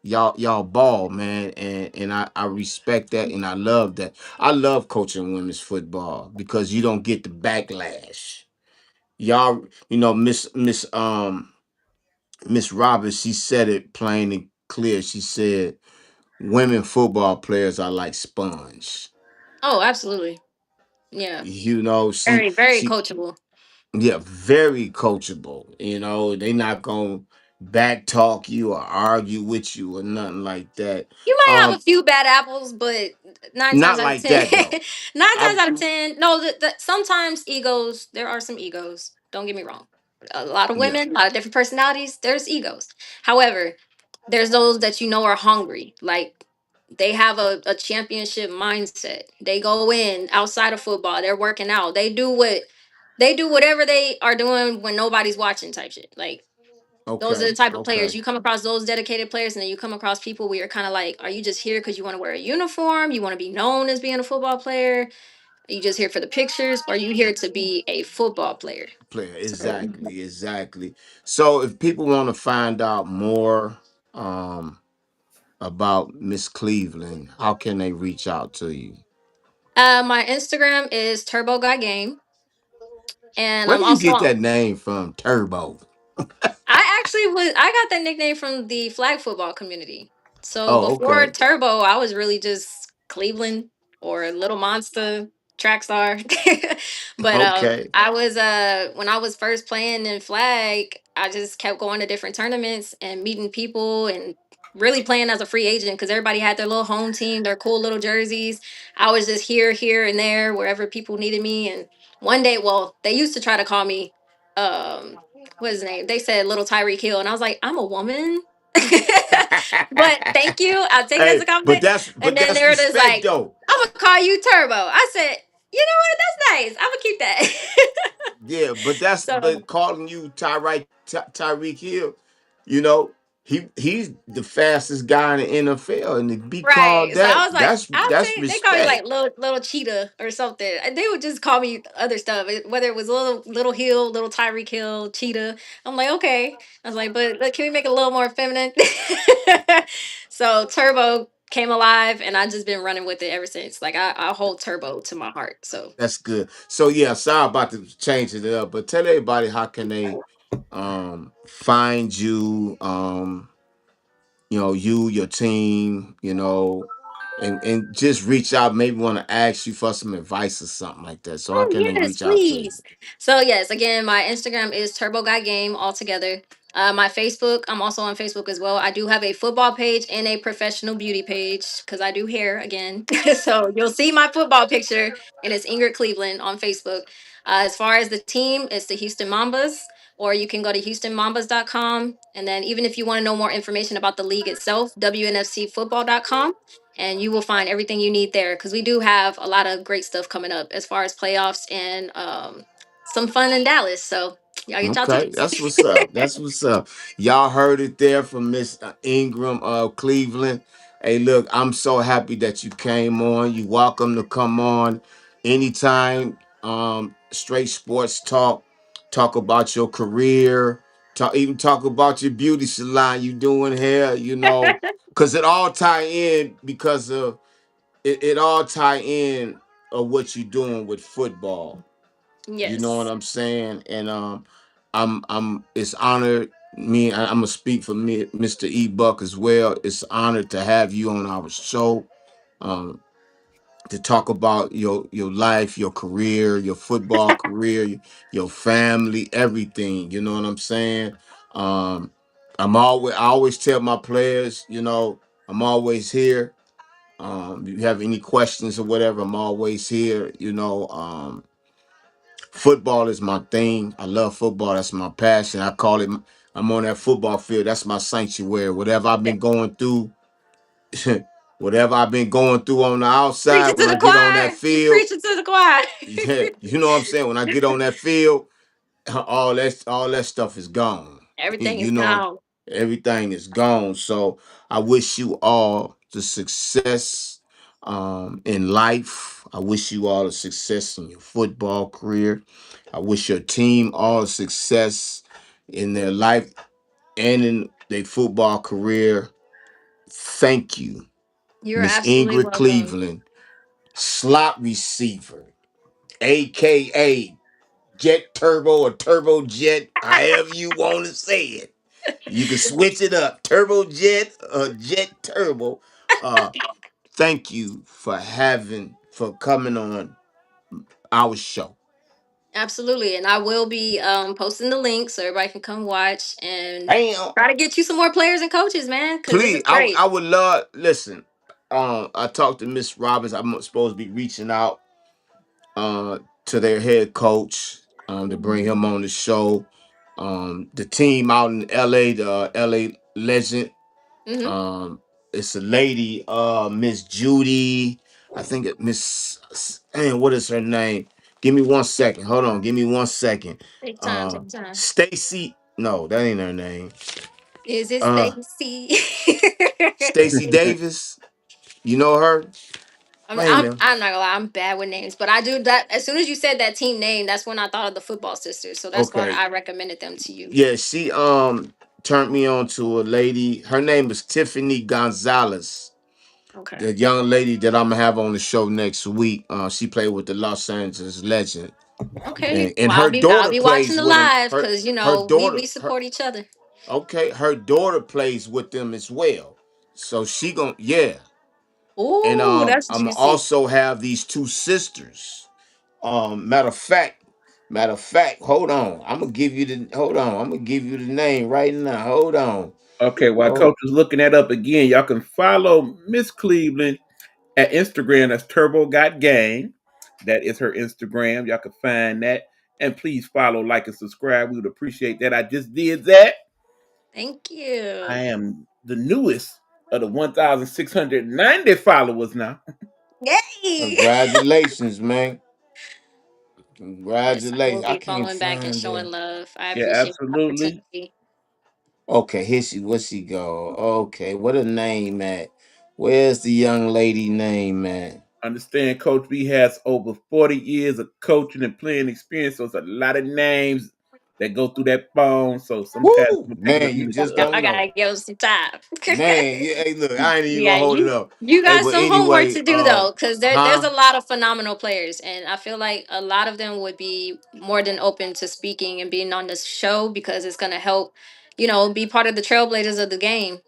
Y'all ball, man, and I respect that and I love that. I love coaching women's football because you don't get the backlash. Y'all, Miss Roberts, she said it plain and clear. She said women football players are like sponge. Oh, absolutely. Yeah. You know, she Very, very she coachable. yeah, very coachable. You know, they not gonna back talk you or argue with you or nothing like that. You might have a Um, few bad apples, but nine times not out of like 10, that though. nine times I out of 10, no, sometimes egos, there are some egos. Don't get me wrong. A lot of yeah, women, a lot of different personalities, there's egos. However, there's those that are hungry. Like they have a championship mindset. They go in outside of football, they're working out. They do whatever they are doing when nobody's watching type shit. Like those are the okay, type of players okay. you come across, those dedicated players, and then you come across people where you're kind of like, are you just here because you want to wear a uniform? You want to be known as being a football player? Are you just here for the pictures? Or are you here to be a football player? Player, So, exactly, exactly. So if people want to find out more um about Miss Cleveland, how can they reach out to you? my Instagram is Turbo Guy Game, and Where I'm do you also get on. that name from, Turbo? I got that nickname from the flag football community. So Oh, before okay, Turbo, I was really just Cleveland or Little Monster track star. But okay. I was when I was first playing in flag, I just kept going to different tournaments and meeting people and really playing as a free agent because everybody had their little home team, their cool little jerseys. I was just here and there wherever people needed me. And one day, well, they used to try to call me um what's his name? They said little Tyreek Hill, and I was like, I'm a woman. But thank you. I'll take it as Hey, a compliment. And but then that's they were just respect like, though. I'm gonna call you Turbo. I said, you know what? That's nice. I'm gonna keep that. Yeah, but So calling you Tyreek Hill, you know, he's the fastest guy in the NFL, and to be called right. So I that, was like, I'll that's say they call me like respect. little cheetah or something. And they would just call me other stuff, whether it was little Hill, little Tyreek Hill, cheetah. I'm like, okay. I was like, but can we make it a little more feminine? So Turbo came alive, and I just been running with it ever since. Like I hold Turbo to my heart. So That's good. So yeah, sorry about to change it up, but tell everybody how can they find you, you, your team, and just reach out, maybe want to ask you for some advice or something like that. So how oh can they yes, reach out to you? please. So yes, again, my Instagram is Turbo Guy Game altogether. My Facebook, I'm also on Facebook as well. I do have a football page and a professional beauty page because I do hair again. So you'll see my football picture, and it's Ingrid Cleveland on Facebook. As far as the team, it's the Houston Mambas, or you can go to houstonmambas.com. And then even if you want to know more information about the league itself, WNFCfootball.com, and you will find everything you need there because we do have a lot of great stuff coming up as far as playoffs and some fun in Dallas. So y'all get y'all Okay, tickets. that's what's up. That's what's up. Y'all heard it there from Miss Ingram of Cleveland. Hey, look, I'm so happy that you came on. You welcome to come on anytime. Straight sports talk. Talk about your career. Talk about your beauty salon. You doing hair. Because it all tie in because of it all tie in of what you're doing with football. You know what Yes, I'm saying? And I'm it's honored I'm gonna speak for me, Mr. E Buck as well. It's honored to have you on our show. Um to talk about your life, your career, your football career, your family, everything. You know what I'm saying? Um I always tell my players, I'm always here. If you have any questions or whatever, I'm always here. Football is my thing. I love football. That's my passion. I call it. I'm on that football field. That's my sanctuary. Whatever I've been going through, whatever I've been going through on the outside, preaching when to I the get on that choir. You field, preaching to the choir. yeah, you know what I'm saying. When I get on that field, all that stuff is gone. Everything is You know, gone. everything is gone. So I wish you all the success in life. I wish you all the success in your football career. I wish your team all the success in their life and in their football career. Thank you, You're Miss absolutely Ingrid welcome. Cleveland, slot receiver, aka Jet Turbo or Turbo Jet, however you want to say it. You can switch it up, Turbo Jet or Jet Turbo. Uh, Thank you for coming on our show. Absolutely, and I will be posting the link so everybody can come watch and Bam. try to get you some more players and coaches, man, because this Please, is great. I would love. Listen, I talked to Miss Roberts. I'm supposed to be reaching out to their head coach to bring Mhm. him on the show. The team out in LA, the LA Legend. Mhm. Um, it's a lady, Miss Judy. I think what is her name? Give me 1 second. Hold on, give me 1 second. Take time. Take time. Stacy. No, that ain't her name. Is it Uh, Stacy? Stacy Davis. You know her? I mean, Wait a I'm minute. I'm not gonna lie, I'm bad with names, but I do that. As soon as you said that team name, that's when I thought of the football sisters. So that's why Okay. I recommended them to you. Yeah, she turned me on to a lady. Her name is Tiffany Gonzalez. Okay. The young lady that I'm gonna have on the show next week. She played with the Los Angeles Legend. Okay. And Well, her I'll daughter be watching plays the with him. live Her because her we daughter her support each other. okay, her daughter plays with them as well. So she gon' yeah. And Ooh, that's I'm juicy. also have these two sisters. Matter of fact, hold on. I'm gonna give you the name right now. Hold on. Okay, while Oh, Coach is looking that up again, y'all can follow Miss Cleveland at Instagram. That's Turbo Got Game. That is her Instagram. Y'all can find that. And please follow, like, and subscribe. We would appreciate that. I just did that. Thank I you. am the newest of the 1,690 followers now. Yay! Congratulations, man. Yes, I will Congratulations. I be can't following back and find showing the. love. I Yeah, appreciate the absolutely. opportunity. Okay, here she. Where she go? Okay, what a name at? Where's the young lady name at? Understand Coach B has over 40 years of coaching and playing experience, so it's a lot of names that go through that phone. So sometimes Woo, it will take it a man, you minute just to don't I know. gotta give 'em some time. Man, yeah, hey, look, I ain't even Yeah, gonna hold it you up. you Hey, got but some homework anyway, to do though, because there's huh? a lot of phenomenal players, and I feel like a lot of them would be more than open to speaking and being on this show because it's gonna help, be part of the trailblazers of the game.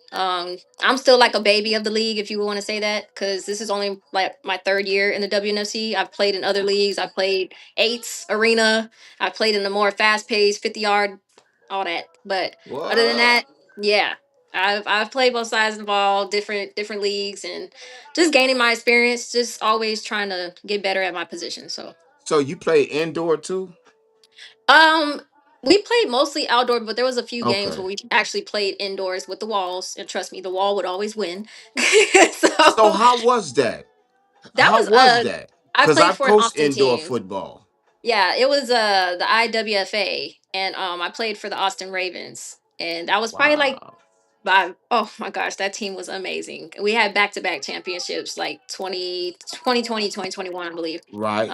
I'm still like a baby of the league, if you want to say that, because this is only like my third year in the WNFC. I've played in other leagues. I played eights arena. I played in the more fast paced 50-yard, all that. But other than What? that, yeah. I've played both sides of the ball, different leagues, and just gaining my experience. Just always trying to get better at my position. So, So you play indoor too? um, we played mostly outdoor, but there was a few games Okay. where we actually played indoors with the walls. And trust me, the wall would always win. So So how was that? that How was was that? I Because played I've for an coached Austin indoor team. football. Yeah, it was the IWFA, and I played for the Austin Ravens, and that was probably like Wow. oh my gosh, that team was amazing. We had back-to-back championships like 2020, 2021, I believe. Right.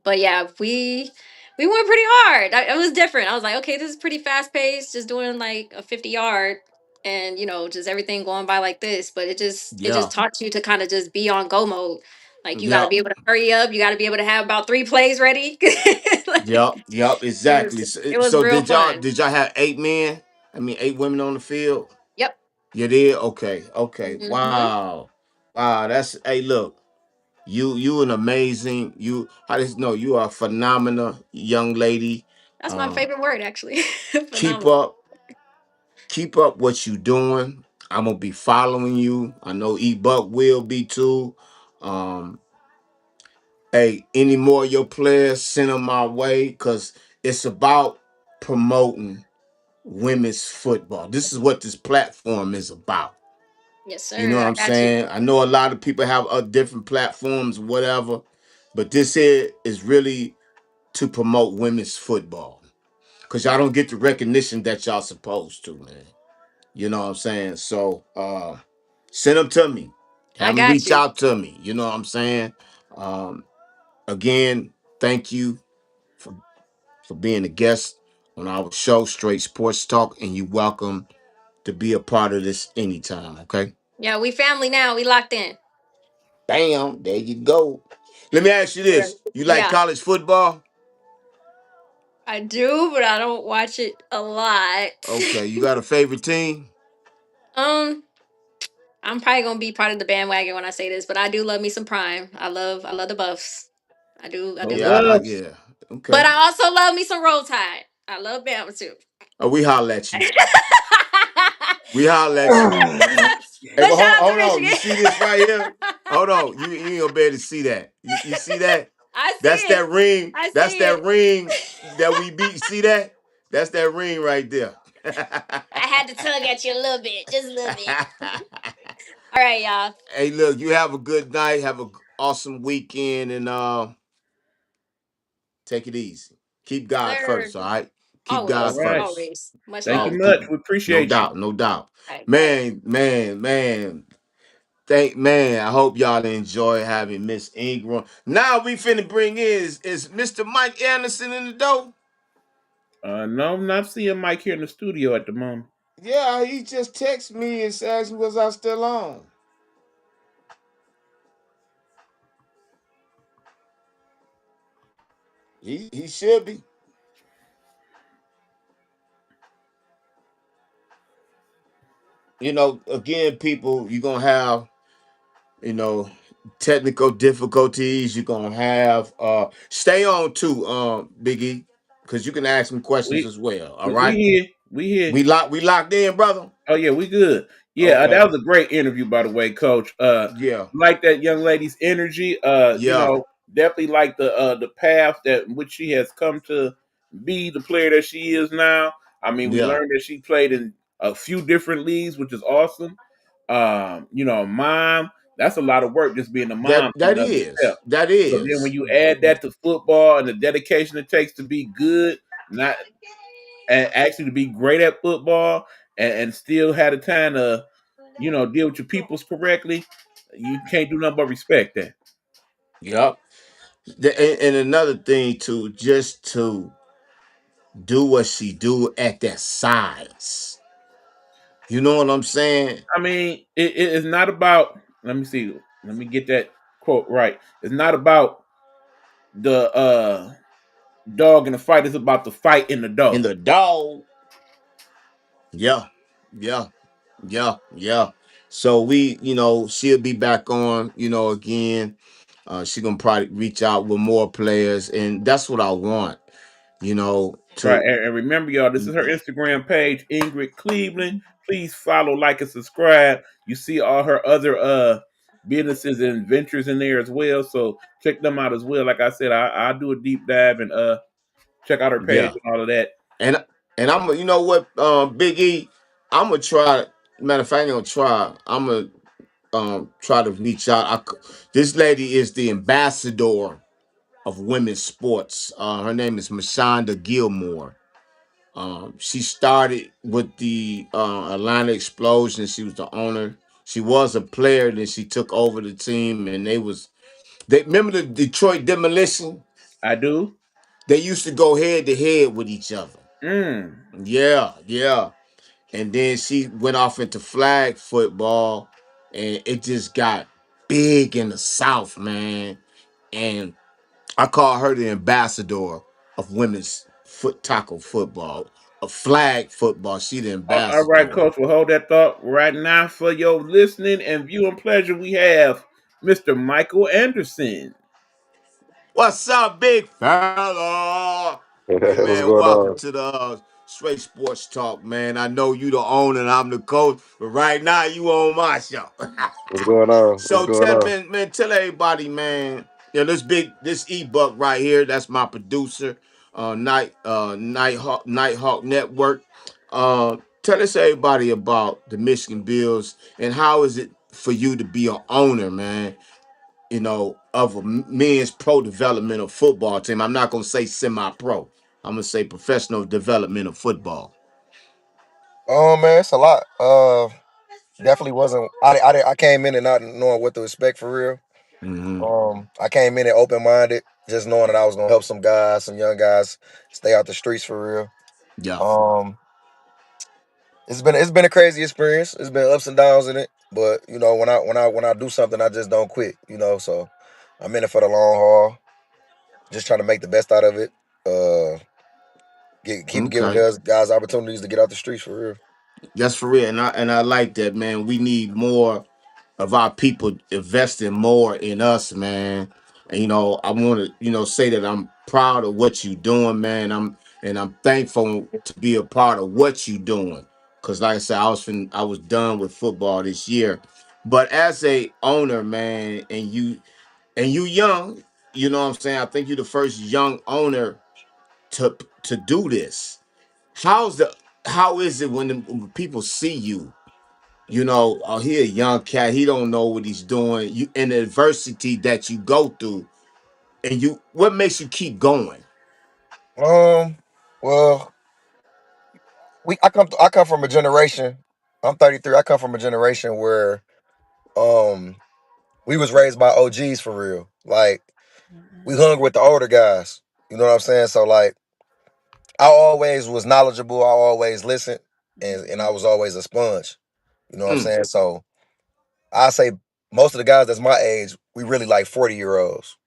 But yeah, we went pretty hard. It was different. I was like, okay, this is pretty fast-paced, just doing like a 50-yard and just everything going by like this, but it just Yeah. taught you to kind of just be on go mode. Like you got to Yep. be able to hurry up, you got to be able to have about 3 plays ready. Like, Yep. Yep. it Exactly. was So, it was so real did y'all fun. did y'all have 8 men? I mean 8 women on the field? Yep. You did? Okay. Okay. Hmm. Wow. Wow. That's hey look. You an amazing I just know you are a phenomenal young lady. That's my Uh favorite word, actually. keep Phenomenal. up keep up what you doing. I'm gonna be following you. I know E Buck will be too. Um hey, any more of your players, send them my way because it's about promoting women's football. This is what this platform is about. Yes, You know sir. what I I'm got you. saying? I know a lot of people have different platforms, whatever, but this here is really to promote women's football because y'all don't get the recognition that y'all supposed to, man. You know what I'm saying? So send them to me. I Have them got reach you. out to me. You know what I'm saying? Um, again, thank you for being a guest on our show, Straight Sports Talk, and you're welcome to be a part of this anytime, okay? Yeah, we family now. We locked in. Bam, there you go. Let me ask you Right. this. You like Yeah, college football? I do, but I don't watch it a lot. Okay, you got a favorite team? um, I'm probably gonna be part of the bandwagon when I say this, but I do love me some Prime. I love the Buffs. I Go do Yeah, love them. Buffs. yeah. But Okay. I also love me some Roll Tide. I love Bama too. Oh, we holler at you. But We holler at you. Ah, Hey, but shout out to hold on. You Michigan. see this right here? Hold on. You ain't gonna be able to see that. You see that? I see That's it. that ring. I That's see that it. ring that we beat. See that? That's that ring right there. I had to tug at you a little bit, just a little bit. All right, y'all. Hey, look, you have a good night. Have a awesome weekend, and take it easy. Keep God Sir. first, all right? Keep all God Always, right. first. always. Much Thank you love. Oh, much. keep We no appreciate you. doubt, no doubt. All right, bye. Man. I hope y'all enjoy having Miss Ingram. Now we finna bring is Mr. Mike Anderson in the door. No, I'm not seeing Mike here in the studio at the moment. Yeah, he just texted me and asked me was I still on. He should be. You know, again, people, you're gonna have, you know, technical difficulties. You're gonna have stay on too, Biggie, because you can ask some questions We as well. All we right. here. We here. We locked in, brother. Oh yeah, we good. Yeah, that Okay. was a great interview, by the way, Coach. Yeah. Like that young lady's energy. Yeah. Definitely like the path that which she has come to be the player that she is now. I mean, we Yeah. learned that she played in a few different leagues, which is awesome. Mom, that's a lot of work just being a That mom in that and of is itself. that So then when is. you add that to football and the dedication it takes to be good, not and actually to be great at football and still have the time to, deal with your peoples correctly, you can't do nothing but respect that. Yep. And another thing too, just to do what she do at that size. You know what I'm saying? I mean, it is not about. Let me see. Let me get that quote right. It's not about the dog in the fight. It's about the fight in the In dog. the dog. Yeah. Yeah. Yeah. Yeah. So she'll be back on, again. She gonna probably reach out with more players, and that's what I want, Right. to And remember, y'all, this is her Instagram page, Ingrid Cleveland. Please follow, like, and subscribe. You see all her other businesses and ventures in there as well. So check them out as well. Like I said, I'll do a deep dive and check out her page yeah. and all of that. And you know what, Big E, I'm gonna try. Matter of fact, I ain't gonna try. I'm gonna try to reach out. This lady is the ambassador of women's sports. Her name is Mashonda Gilmore. She started with the Atlanta Explosion. She was the owner. She was a player, then she took over the team, and they remember the Detroit Demolition. I do. They used to go head to head with each other. Mm. Yeah, yeah. And then she went off into flag football, and it just got big in the South, man. And I call her the ambassador of women's foot tackle football, of flag football. She the All right, ambassador. Coach. We'll hold that thought right now for your listening and viewing pleasure. We have Mr. Michael Anderson. What's up, big fella? Hey What's man, going welcome on? to the Straight Sports Talk, man. I know you the owner and I'm the coach, but right now you on my show. What's going on? What's So going tell on? man, tell everybody, man. This E-Buck right here, that's my producer, Nighthawk Network. Tell us everybody about the Michigan Bills and how is it for you to be an owner, man, of a men's pro developmental football team. I'm not gonna say semi-pro. I'm gonna say professional developmental football. Man, it's a lot. Definitely wasn't. I came in and not knowing what to expect for real. Hmm. I came in and open minded, just knowing that I was gonna help some guys, some young guys, stay out the streets for real. Yeah. Um, it's been a crazy experience. It's been ups and downs in it, but when I do something, I just don't quit. So I'm in it for the long haul, just trying to make the best out of it. Uh, keep giving Okay. guys opportunities to get out the streets for real. That's for real. And I like that, man. We need more of our people investing more in us, man. And I want to, say that I'm proud of what you're doing, man. I'm thankful to be a part of what you're doing. Cause like I said, I was done with football this year. But as a owner, man, and you young, you know what I'm saying? I think you're the first young owner to do this. How's the how is it when people see you? Oh, he a young cat. He don't know what he's doing. You and the adversity that you go through, and what makes you keep going? Well, I come from a generation. I'm 33. I come from a generation where um we was raised by OGs for real. Like we hung with the older guys. You know what I'm saying? So like I always was knowledgeable. I always listened, and I was always a sponge. You know what I'm Mm, saying? So I say most of the guys that's my age, we really like 40-year-olds,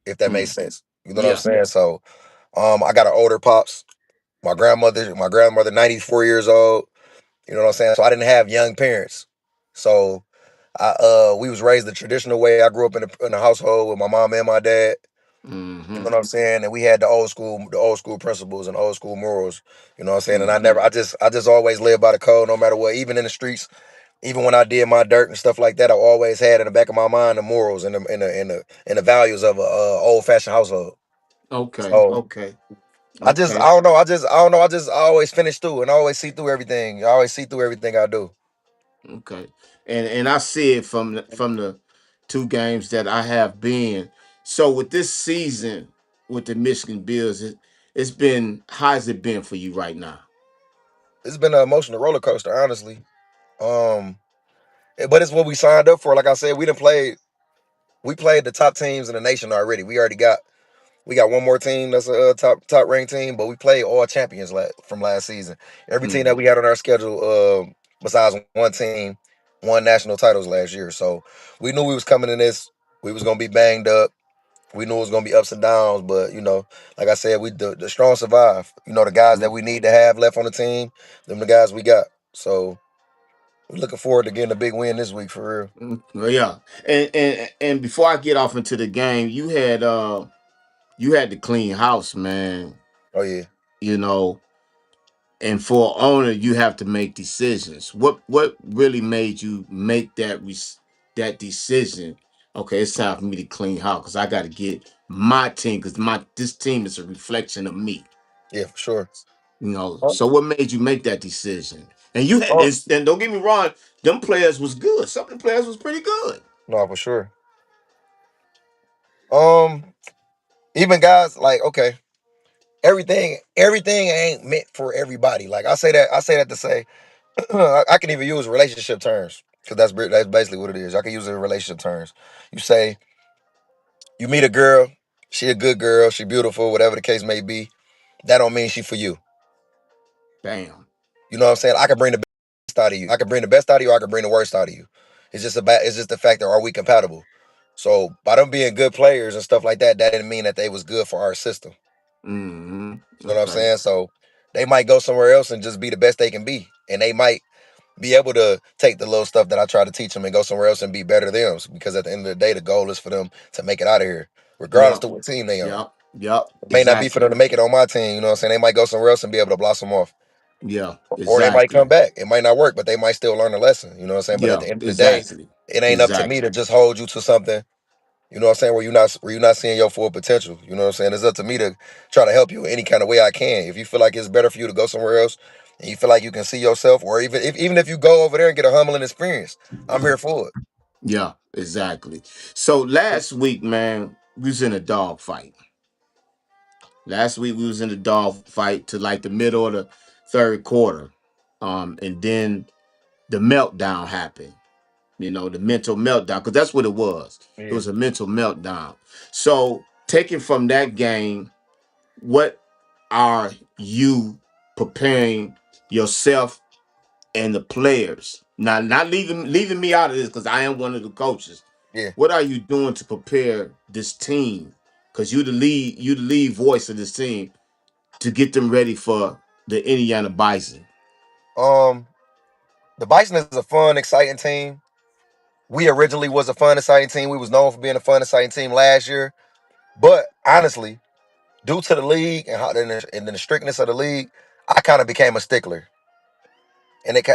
if that makes mm, sense. You know what I'm yeah. saying? So I got an older pops. My grandmother, 94 years old. You know what I'm saying? So I didn't have young parents. So we was raised the traditional way. I grew up in a household with my mom and my dad. You Mm-hmm. know what I'm saying? And we had the old school principles and old school morals. You know what I'm saying? And I Mm-hmm. never, I just always lived by the code, no matter what. Even in the streets, even when I did my dirt and stuff like that, I always had in the back of my mind the morals and the values of a old fashioned household. Okay. So Okay. Okay. I don't know. I don't know. I always finish through and I always see through everything. I always see through everything I do. Okay. And I see it from the two games that I have been. So with this season with the Michigan Bills, it's been how's it been for you right now? It's been an emotional roller coaster, honestly. Um, but it's what we signed up for. Like I said, we played the top teams in the nation already. We got one more team that's a top ranked team, but we played all champions from last season. Every team that Mm, we had on our schedule, besides one team, won national titles last year. So we knew we was coming in this. We was gonna be banged up. We knew it was gonna be ups and downs, but like I said, the strong survive. The guys that mm, we need to have left on the team, them the guys we got. So we're looking forward to getting a big win this week for real. Well, yeah. And before I get off into the game, you had to clean house, man. Oh yeah. You know, and for an owner, you have to make decisions. What really made you make that decision? Okay, it's time for me to clean house because I got to get my team because my this team is a reflection of me. Yeah, for sure. Oh, So what made you make that decision? And you had oh, this, and don't get me wrong, them players was good. Some of the players was pretty good. no, for sure. Um, Even guys like okay, everything ain't meant for everybody. Like I say that to say I can even use relationship terms because that's basically what it is. I can use it in relationship terms. You say you meet a girl, she a good girl, she beautiful, whatever the case may be. That don't mean she for you. Bam. You know what I'm saying? I can bring the best out of you. I can bring the best out of you. I can bring the worst out of you. It's just the fact that are we compatible? So by them being good players and stuff like that, that didn't mean that they was good for our system. Hmm. You know what I'm Okay. saying? So they might go somewhere else and just be the best they can be, and they might be able to take the little stuff that I try to teach them and go somewhere else and be better than them. Because at the end of the day, the goal is for them to make it out of here, regardless Yep. to what team they on. Yep. Yep. It may not be for them Exactly. to make it on my team. You know what I'm saying? They might go somewhere else and be able to blossom off. Yeah. Or they might come Exactly. back. It might not work, but they might still learn a lesson. You know what I'm saying? But at Yeah. the end of the day, Exactly. it ain't up to me to Exactly. just hold you to something. You know what I'm saying? Where you're not seeing your full potential. You know what I'm saying? It's up to me to try to help you any kind of way I can. If you feel like it's better for you to go somewhere else and you feel like you can see yourself, or even if you go over there and get a humbling experience, I'm here for it. Yeah. Exactly. So last week, man, we was in a dog fight. Last week we was in a dog fight to like the middle of the third quarter. And then the meltdown happened. The mental meltdown, because that's what it was. It Yeah. was a mental meltdown. So, taking from that game, what are you preparing yourself and the players? Now, not leaving me out of this because I am one of the coaches. Yeah. What are you doing to prepare this team? Because you the lead voice of this team to get them ready for the Indiana Bison. Um, the Bison is a fun, exciting team. We originally was a fun, exciting team. We was known for being a fun, exciting team last year. But honestly, due to the league and the strictness of the league, I kind of became a stickler.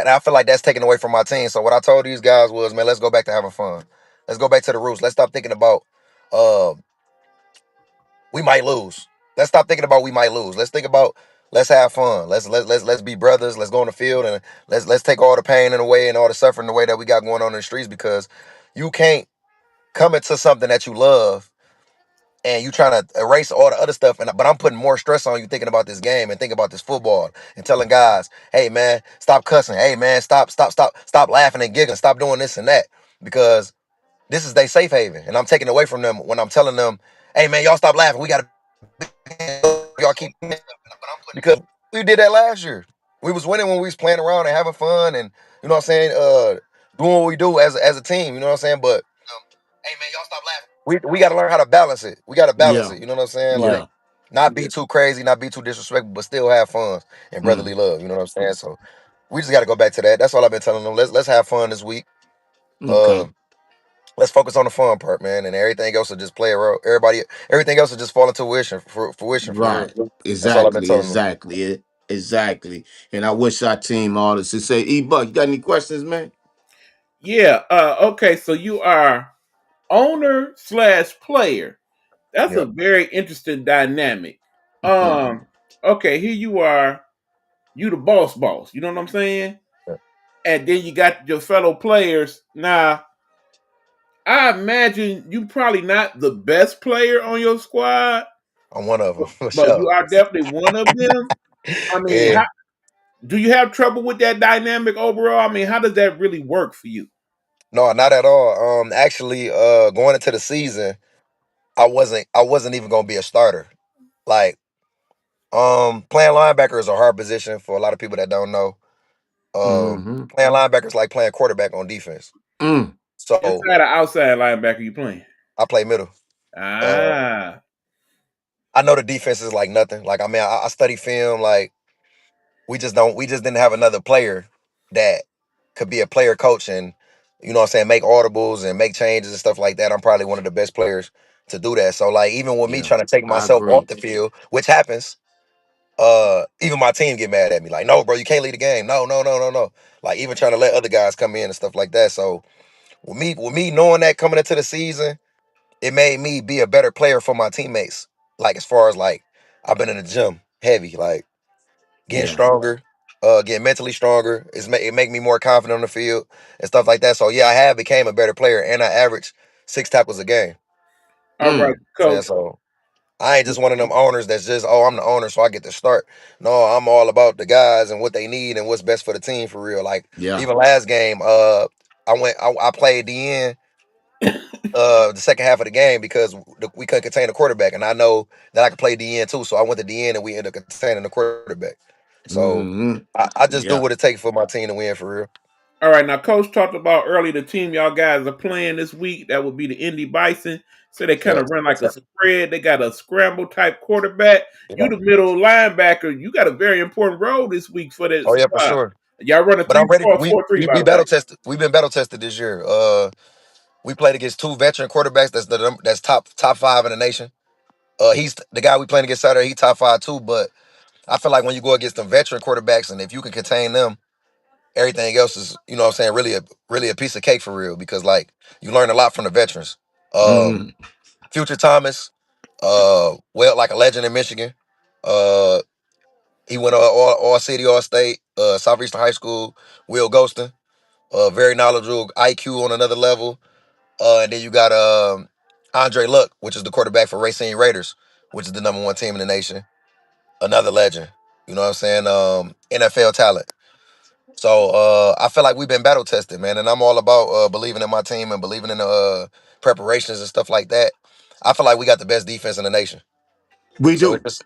I feel like that's taken away from my team. So what I told these guys was, man, let's go back to having fun. Let's go back to the roots. Let's stop thinking about uh we might lose. Let's stop thinking about we might lose. Let's think about let's have fun. Let's be brothers. Let's go on the field and let's take all the pain in away and all the suffering away that we got going on in the streets because you can't come into something that you love and you trying to erase all the other stuff. But I'm putting more stress on you thinking about this game and thinking about this football and telling guys, hey man, stop cussing. Hey man, stop laughing and giggling. Stop doing this and that because this is their safe haven, and I'm taking away from them when I'm telling them, hey man, y'all stop laughing. We gotta y'all keep because we did that last year. We was winning when we was playing around and having fun and you know what I'm saying, doing what we do as a team. You know what I'm saying, but hey man, y'all stop laughing. We got to learn how to balance it. We got to balance Yeah, it. You know what I'm saying? Like, yeah, not be too crazy, not be too disrespectful, but still have fun and mm, brotherly love. You know what I'm saying? So we just got to go back to that. That's all I've been telling them. Let's have fun this week. Uh, okay, let's focus on the fun part, man, and everything else will just play a role. Everything else will just fall into fruition for right, real. That's all I've been exactly, telling them. exactly. And I wish our team all this to say, Buck, you got any questions, man? Yeah. Okay. So you are owner slash player. That's a Yep. very interesting dynamic. Mhm. Um, okay, here you are, you the boss. You know what I'm saying? And then you got your fellow players. Now, I imagine you probably not the best player on your squad, I'm one of them for but you sure. are definitely one of them. I mean, Yeah. do you have trouble with that dynamic overall? I mean, how does that really work for you? No, not at all. Actually, going into the season, I wasn't even gonna be a starter. Like, playing linebacker is a hard position for a lot of people that don't know. Mm-hmm. Playing linebacker is like playing quarterback on defense. Mm. So Inside or outside linebacker you playing? I play middle. Uh, Ah, I know the defense is like nothing. Like, I mean, I study film. Like, we just didn't have another player that could be a player coach and, you know what I'm saying, make audibles and make changes and stuff like that. I'm probably one of the best players to do that. So, like, even with me Yeah, trying to take I myself off agree. the field, which happens, even my team get mad at me. Like, no, bro, you can't lead the game. No, no, no, no, no. Like, even trying to let other guys come in and stuff like that. So with me knowing that coming into the season, it made me be a better player for my teammates. Like, as far as like I've been in the gym heavy, like getting Yeah. stronger, getting mentally stronger. It make me more confident on the field and stuff like that. So yeah, I have became a better player, and I average 6 tackles a game. all right, Mm. Saying coach. so, I ain't just one of them owners that's just, oh, I'm the owner, so I get to start. No, I'm all about the guys and what they need and what's best for the team for real. Like, Yeah. even last game, I played the end the second half of the game because we couldn't contain the quarterback, and I know that I could play DN too. So I went to DN, and we ended up containing the quarterback. So Mm-hmm. I just do Yeah. what it takes for my team to win for real. All right, now coach talked about early the team y'all guys are playing this week. That would be the Indy Bison. So they kind Yeah, of run like a spread. They got a scramble type quarterback. You yeah. the middle linebacker. You got a very important role this week for that Oh yeah, for squad. sure. Y'all run a But three I'm ready. four four three, by We the way. battle tested. We've been battle tested this year. We played against two veteran quarterbacks. That's top five in the nation. He's the guy we playing against Saturday. He top five too. But I feel like when you go against the veteran quarterbacks, and if you can contain them, everything else is, you know what I'm saying, really a piece of cake for real, because like you learn a lot from the veterans. Mm-hmm. Future Thomas, well, like a legend in Michigan. Uh he went all city, all state, Southeastern High School. Will Ghostin, very knowledgeable, IQ on another level. And then you got Andre Luck, which is the quarterback for Racine Raiders, which is the number one team in the nation. Another legend. You know what I'm saying? NFL talent. So I feel like we've been battle tested, man, and I'm all about believing in my team and believing in the preparations and stuff like that. I feel like we got the best defense in the nation. We So do. it's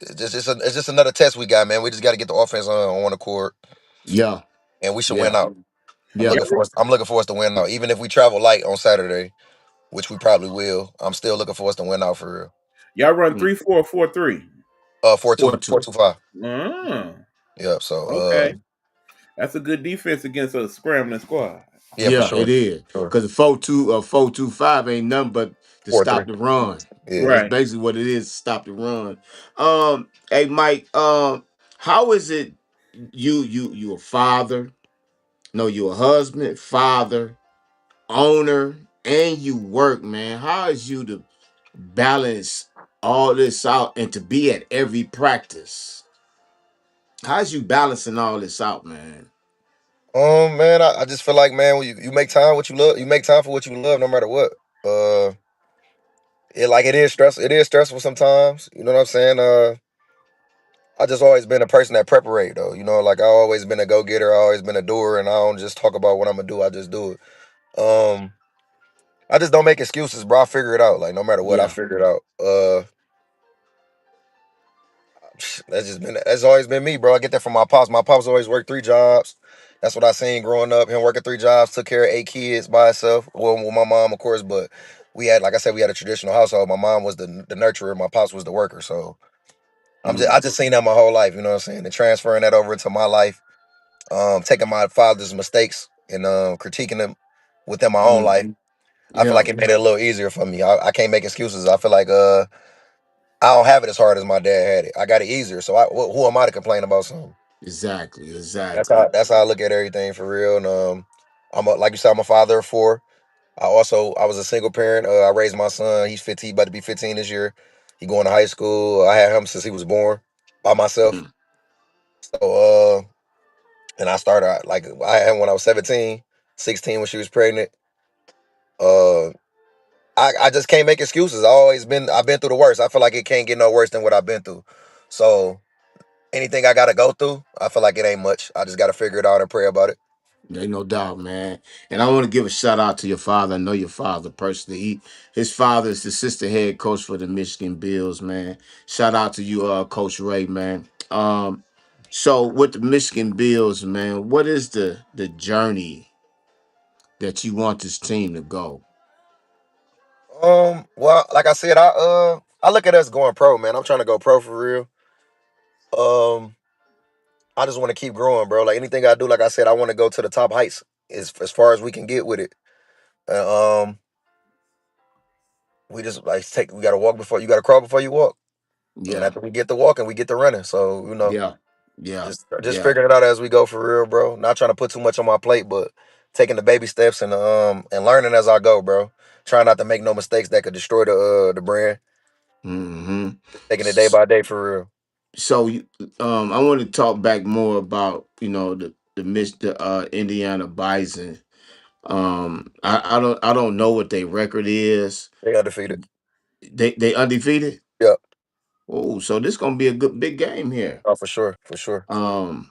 just another test we got, man. We just got to get the offense on the court, Yeah. and we should win Yeah. out. Yeah. I'm looking for us to win out, even if we travel light on Saturday, which we probably will. I'm still looking for us to win out for real. Y'all run Mm. 3-4-4-3. 4-2, 4-2. 4-2-5. Oh, Yeah. So okay. That's a good defense against a scrambling squad. yeah, for Yeah, it sure. is. Sure. Because the 4-2 4-2-5 ain't nothing but to 4-3. stop the run. Yeah. That's Right. basically what it is, stop the run. Hey Mike, how is it you a father? No, you a husband, father, owner, and you work, man. How is you to balance all this out and to be at every practice? How's you balancing all this out, man? Man, I just feel like, man, when you make time what you love, you make time for what you love, no matter what. Uh, it is stressful. It is stressful sometimes. You know what I'm saying? I just always been a person that preparate though. You know, like I always been a go getter. I always been a doer, and I don't just talk about what I'm gonna do. I just do it. Um, I just don't make excuses, bro. I figure it out. Like, no matter what, I Yeah, figure it out. That's always been me, bro. I get that from my pops. My pops always worked 3 jobs. That's what I seen growing up. Him working 3 jobs, took care of 8 kids by himself. Well, with my mom, of course, but we had, like I said, we had a traditional household. My mom was the nurturer. My pops was the worker. So mm, I just seen that my whole life. You know what I'm saying? And transferring that over into my life, taking my father's mistakes and critiquing them within my own life. mm, I feel yeah, like it made it a little easier for me. I can't make excuses. I feel like I don't have it as hard as my dad had it. I got it easier. So who am I to complain about something? exactly, That's exactly. how I look at everything for real. And like you said, I'm a father of four. I was a single parent. I raised my son. He's 15, about to be 15 this year. He going to high school. I had him since he was born. by myself. Mm. So and I started like I had when I was 17, 16 when she was pregnant. Uh I just can't make excuses. I've been through the worst. I feel like it can't get no worse than what I've been through. So anything I gotta go through, I feel like it ain't much. I just gotta figure it out and pray about it. Ain't no doubt, man. And I want to give a shout out to your father. I know your father personally. His father is the assistant head coach for the Michigan Bills, man. Shout out to you, Coach Ray, man. So with the Michigan Bills, man, what is the journey that you want this team to go? Well, like I said, I look at us going pro, man. I'm trying to go pro for real. Um, I just want to keep growing, bro. Like anything I do, like I said, I want to go to the top heights as far as we can get with it. And, we just like we gotta walk before you gotta crawl before you walk. And Yeah, after we get to walking, we get to running. So, yeah, yeah, just yeah. figuring it out as we go for real, bro. Not trying to put too much on my plate, but taking the baby steps and learning as I go, bro. Trying not to make no mistakes that could destroy the brand. Mm-hmm. Taking it day by day for real. So I want to talk back more about the Indiana Bison. I don't know what their record is. They undefeated. They undefeated. Yep. Oh, so this gonna be a good big game here. Oh, for sure, for sure. Um,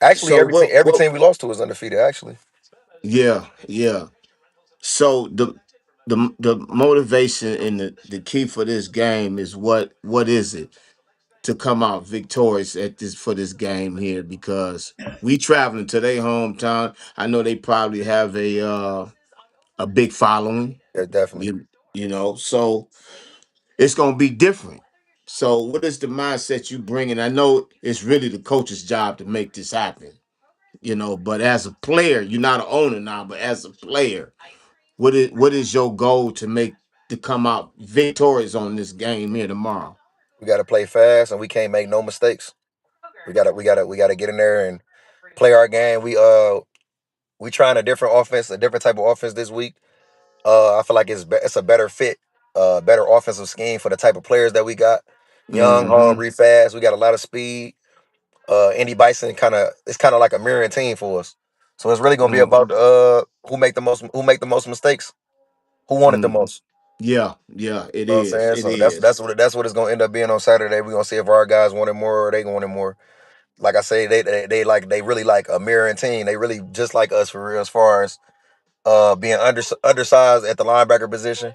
Actually, so every what? team we lost to was undefeated. Actually, Yeah, yeah. So the motivation and the key for this game is what is it to come out victorious at this for this game here because we traveling to their hometown. I know they probably have a big following. yeah, definitely. So it's gonna be different. So what is the mindset you bring? And I know it's really the coach's job to make this happen. But as a player, you're not an owner now, but as a player, what is your goal to come out victorious on this game here tomorrow? We got to play fast, and we can't make no mistakes. We gotta get in there and play our game. We trying a different offense, a different type of offense this week. I feel like it's a better fit, better offensive scheme for the type of players that we got. Young, Mm-hmm. hungry, fast. We got a lot of speed. Indy Bison it's kind of like a mirroring team for us. So it's really gonna be Mm, about who make the most mistakes, who won it the mm. most. Yeah, yeah, it You know what I'm is. saying? It So is. that's what it's gonna end up being on Saturday. We're gonna see if our guys want it more or they want it more. Like I say, they really like a mirroring team. They really just like us for real as far as being undersized at the linebacker position,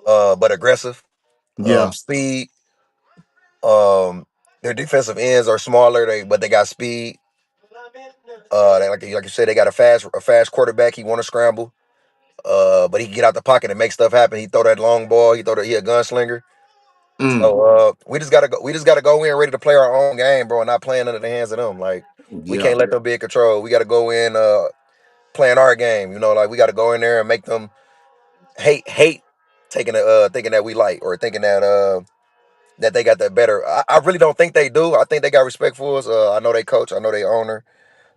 but aggressive. Yeah. Speed. Um, their defensive ends are smaller, but they got speed. Like you said, they got a fast quarterback. He want to scramble, but he can get out the pocket and make stuff happen. He throw that long ball. He a gunslinger. Mm. So we just gotta go in ready to play our own game, bro, and not playing under the hands of them. Like we Yeah. can't let them be in control. We got to go in playing our game. Like we got to go in there and make them hate thinking that we like or thinking that they got that better. I really don't think they do. I think they got respect for us. I know they coach. I know they owner.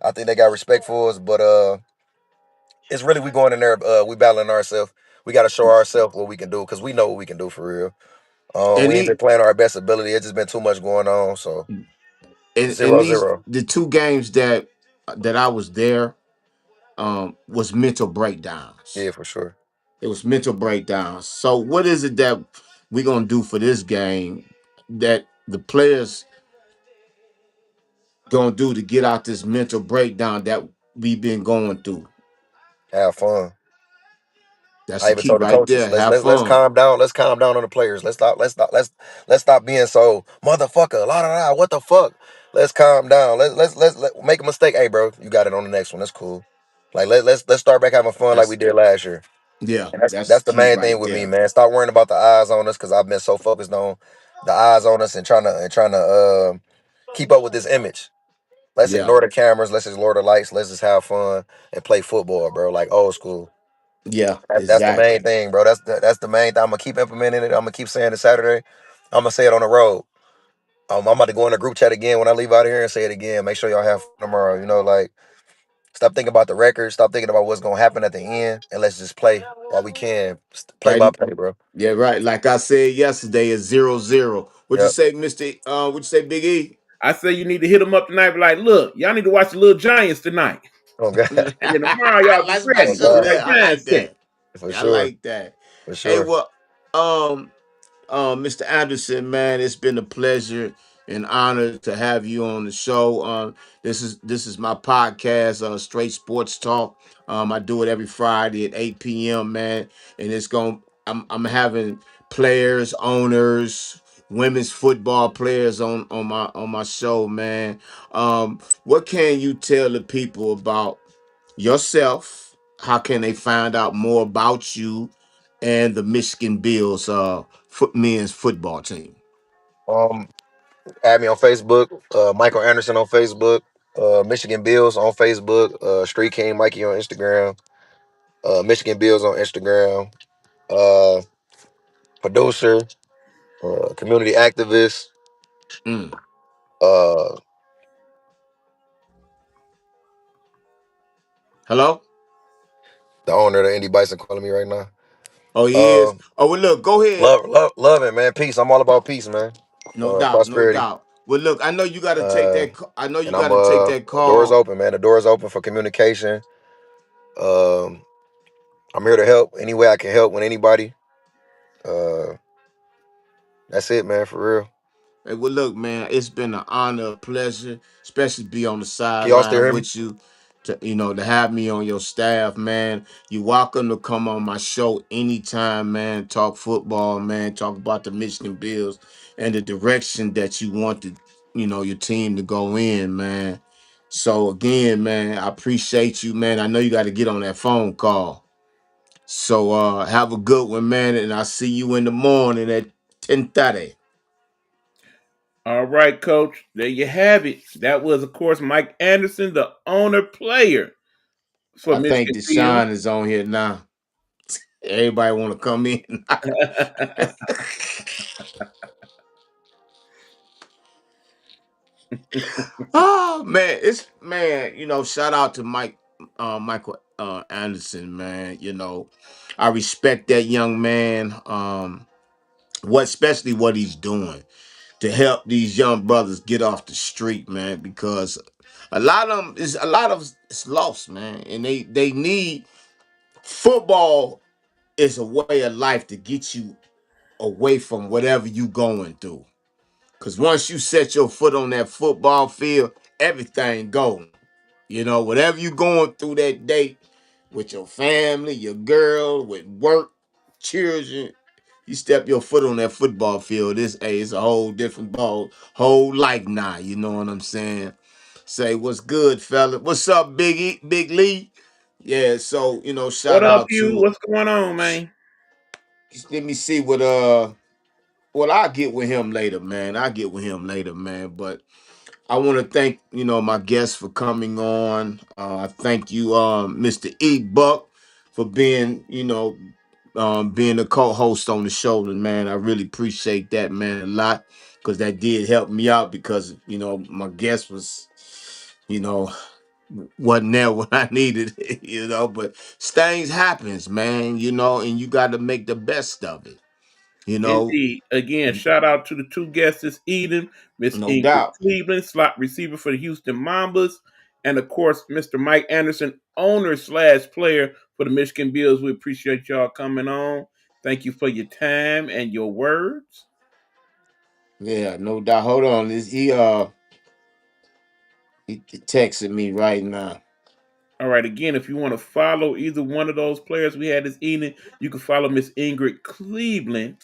I think they got respect for us, but it's really we going in there. We battling ourselves. We got to show ourselves what we can do because we know what we can do for real. And We ain't been the playing our best ability. It's just been too much going on. So and zero these zero. the two games that I was there was mental breakdowns. Yeah, for sure. It was mental breakdowns. So what is it that we're gonna do for this game that the players gonna do to get out this mental breakdown that we've been going through? Have fun. That's I the even key told the right coaches, there. Have let's fun. calm down. Let's calm down on the players. Let's stop being so motherfucker. La la la. What the fuck? Let's calm down. Let make a mistake. Hey, bro, you got it on the next one. That's cool. Like let's start back having fun like we That's did last year. yeah, And that's that's the the key main thing right with me, there. man. Stop worrying about the eyes on us because I've been so focused on the eyes on us and trying to keep up with this image. Let's Yeah, ignore the cameras. Let's ignore the lights. Let's just have fun and play football, bro. Like old school. yeah, That's the main exactly. thing, bro. That's the main thing. I'm gonna keep implementing it. I'm gonna keep saying it Saturday. I'm gonna say it on the road. I'm about to go in the group chat again when I leave out of here and say it again. Make sure y'all have fun tomorrow. Like Stop thinking about the record. Stop thinking about what's gonna happen at the end, and let's just play while we can. Play by Right. play, bro. Yeah, right. Like I said yesterday, it's 0-0. What'd you Yep. say, Mr. What'd you say, Big E? I say you need to hit them up tonight. Be like, look, y'all need to watch the Little Giants tonight, Oh God. and then tomorrow y'all be Let's Oh ready mess for up the God. that. right I like mindset. that. For Yeah, I sure. like that. For Hey, sure. well, Mr. Anderson, man, it's been a pleasure and honor to have you on the show. This is my podcast, Straight Sports Talk. I do it every Friday at 8 p.m., man, and I'm having players, owners, women's football players on my show, man. What can you tell the people about yourself? How can they find out more about you and the Michigan Bills men's football team? Um, add me on Facebook. Michael Anderson on Facebook. Michigan Bills on Facebook. Street King Mikey on Instagram. Michigan Bills on Instagram. Uh, Producer. Community activist. Mm. Uh, Hello? the owner of the Indy Bison calling me right now. Oh, he Uh, is. Oh, well, look, go ahead. love it, man. Peace. I'm all about peace, man. No doubt, no Prosperity. doubt. Well, look, I know you got to take Uh, that. I know you and got I'm to take that doors call. open, man. The doors open for communication. Um, I'm here to help any way I can help with anybody. Uh, that's it, man. For real. Hey, well, look, man, it's been an honor, a pleasure, especially be on the Can y'all still sideline hear me? with you. To have me on your staff, man. You're welcome to come on my show anytime, man. Talk football, man. Talk about the Michigan Bills and the direction that you want your team to go in, man. So again, man, I appreciate you, man. I know you got to get on that phone call. So have a good one, man, and I'll see you in the morning at 10:30. All right, Coach. There you have it. That was, of course, Mike Anderson, the owner player for I think Michigan Bills. Deshaun is on here now. Everybody want to come in. Oh man, shout out to Michael Anderson, man. I respect that young man. Especially what he's doing to help these young brothers get off the street, man, because a lot of it's lost, man, and they need football is a way of life to get you away from whatever you going through. Cause once you set your foot on that football field, everything going. Whatever you going through that day with your family, your girl, with work, children, you step your foot on that football field. It's a whole different whole life now. You know what I'm saying? Say what's good, fella. What's up, Big Lee? Yeah. So What shout up, out you? to. What's going on, man? Let me see what. Well, I'll get with him later, man. I'll get with him later, man. But I want to thank my guests for coming on. I thank you, Mr. E Buck, for being a co-host on the show, and man, I really appreciate that, man, a lot, because that did help me out because my guest was you know wasn't there when I needed it, but things happens, man, and you got to make the best of it, you know, Indeed. Again, shout out to the two guests this evening, Miss no Ingrid doubt, Cleveland, slot receiver for the Houston Mambas, and of course, Mr. Mike Anderson, owner/player for the Michigan Bills. We appreciate y'all coming on. Thank you for your time and your words. yeah, no doubt. Hold on, he texted me right now. All right, again, if you want to follow either one of those players we had this evening, you can follow Miss Ingrid Cleveland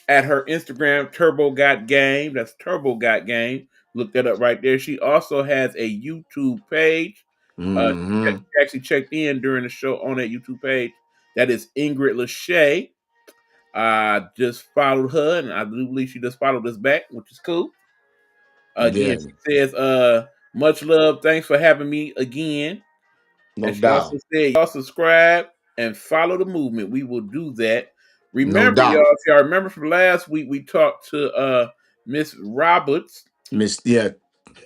at her Instagram, Turbo Got Game. That's Turbo Got Game. Look that up right there. She also has a YouTube page. Mm-hmm. She actually checked in during the show on that YouTube page. That is Ingrid Lachey. I just followed her, and I do believe she just followed us back, which is cool. Again, Yeah, she says, much love. Thanks for having me again. no And she also doubt. said, y'all subscribe and follow the movement. We will do that. No Remember, y'all, doubt. if y'all remember from last week, we talked to Miss Roberts. Miss, yeah.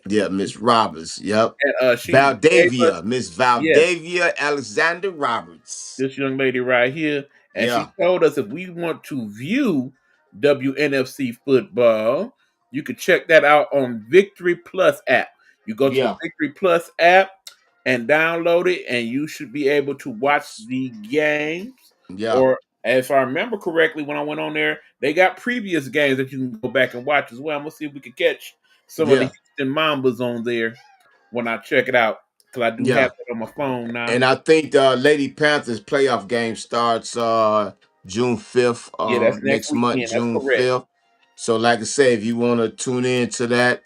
Yeah, Miss Roberts. Yep. And she gave us, Valdavia, Miss yes, Valdavia Alexander Roberts. this young lady right here, and Yeah, she told us if we want to view WNFC football, you can check that out on Victory Plus app. You go to the yeah, Victory Plus app and download it, and you should be able to watch the games. yeah, Or, if I remember correctly, when I went on there, they got previous games that you can go back and watch as well. I'm gonna see if we can catch some of the yeah, Houston Mambas on there when I check it out, because I do have yeah. it on my phone now. And I think the Lady Panthers playoff game starts June 5th, Yeah, that's next next month, weekend. That's June correct. 5th. So like I say, if you want to tune in to that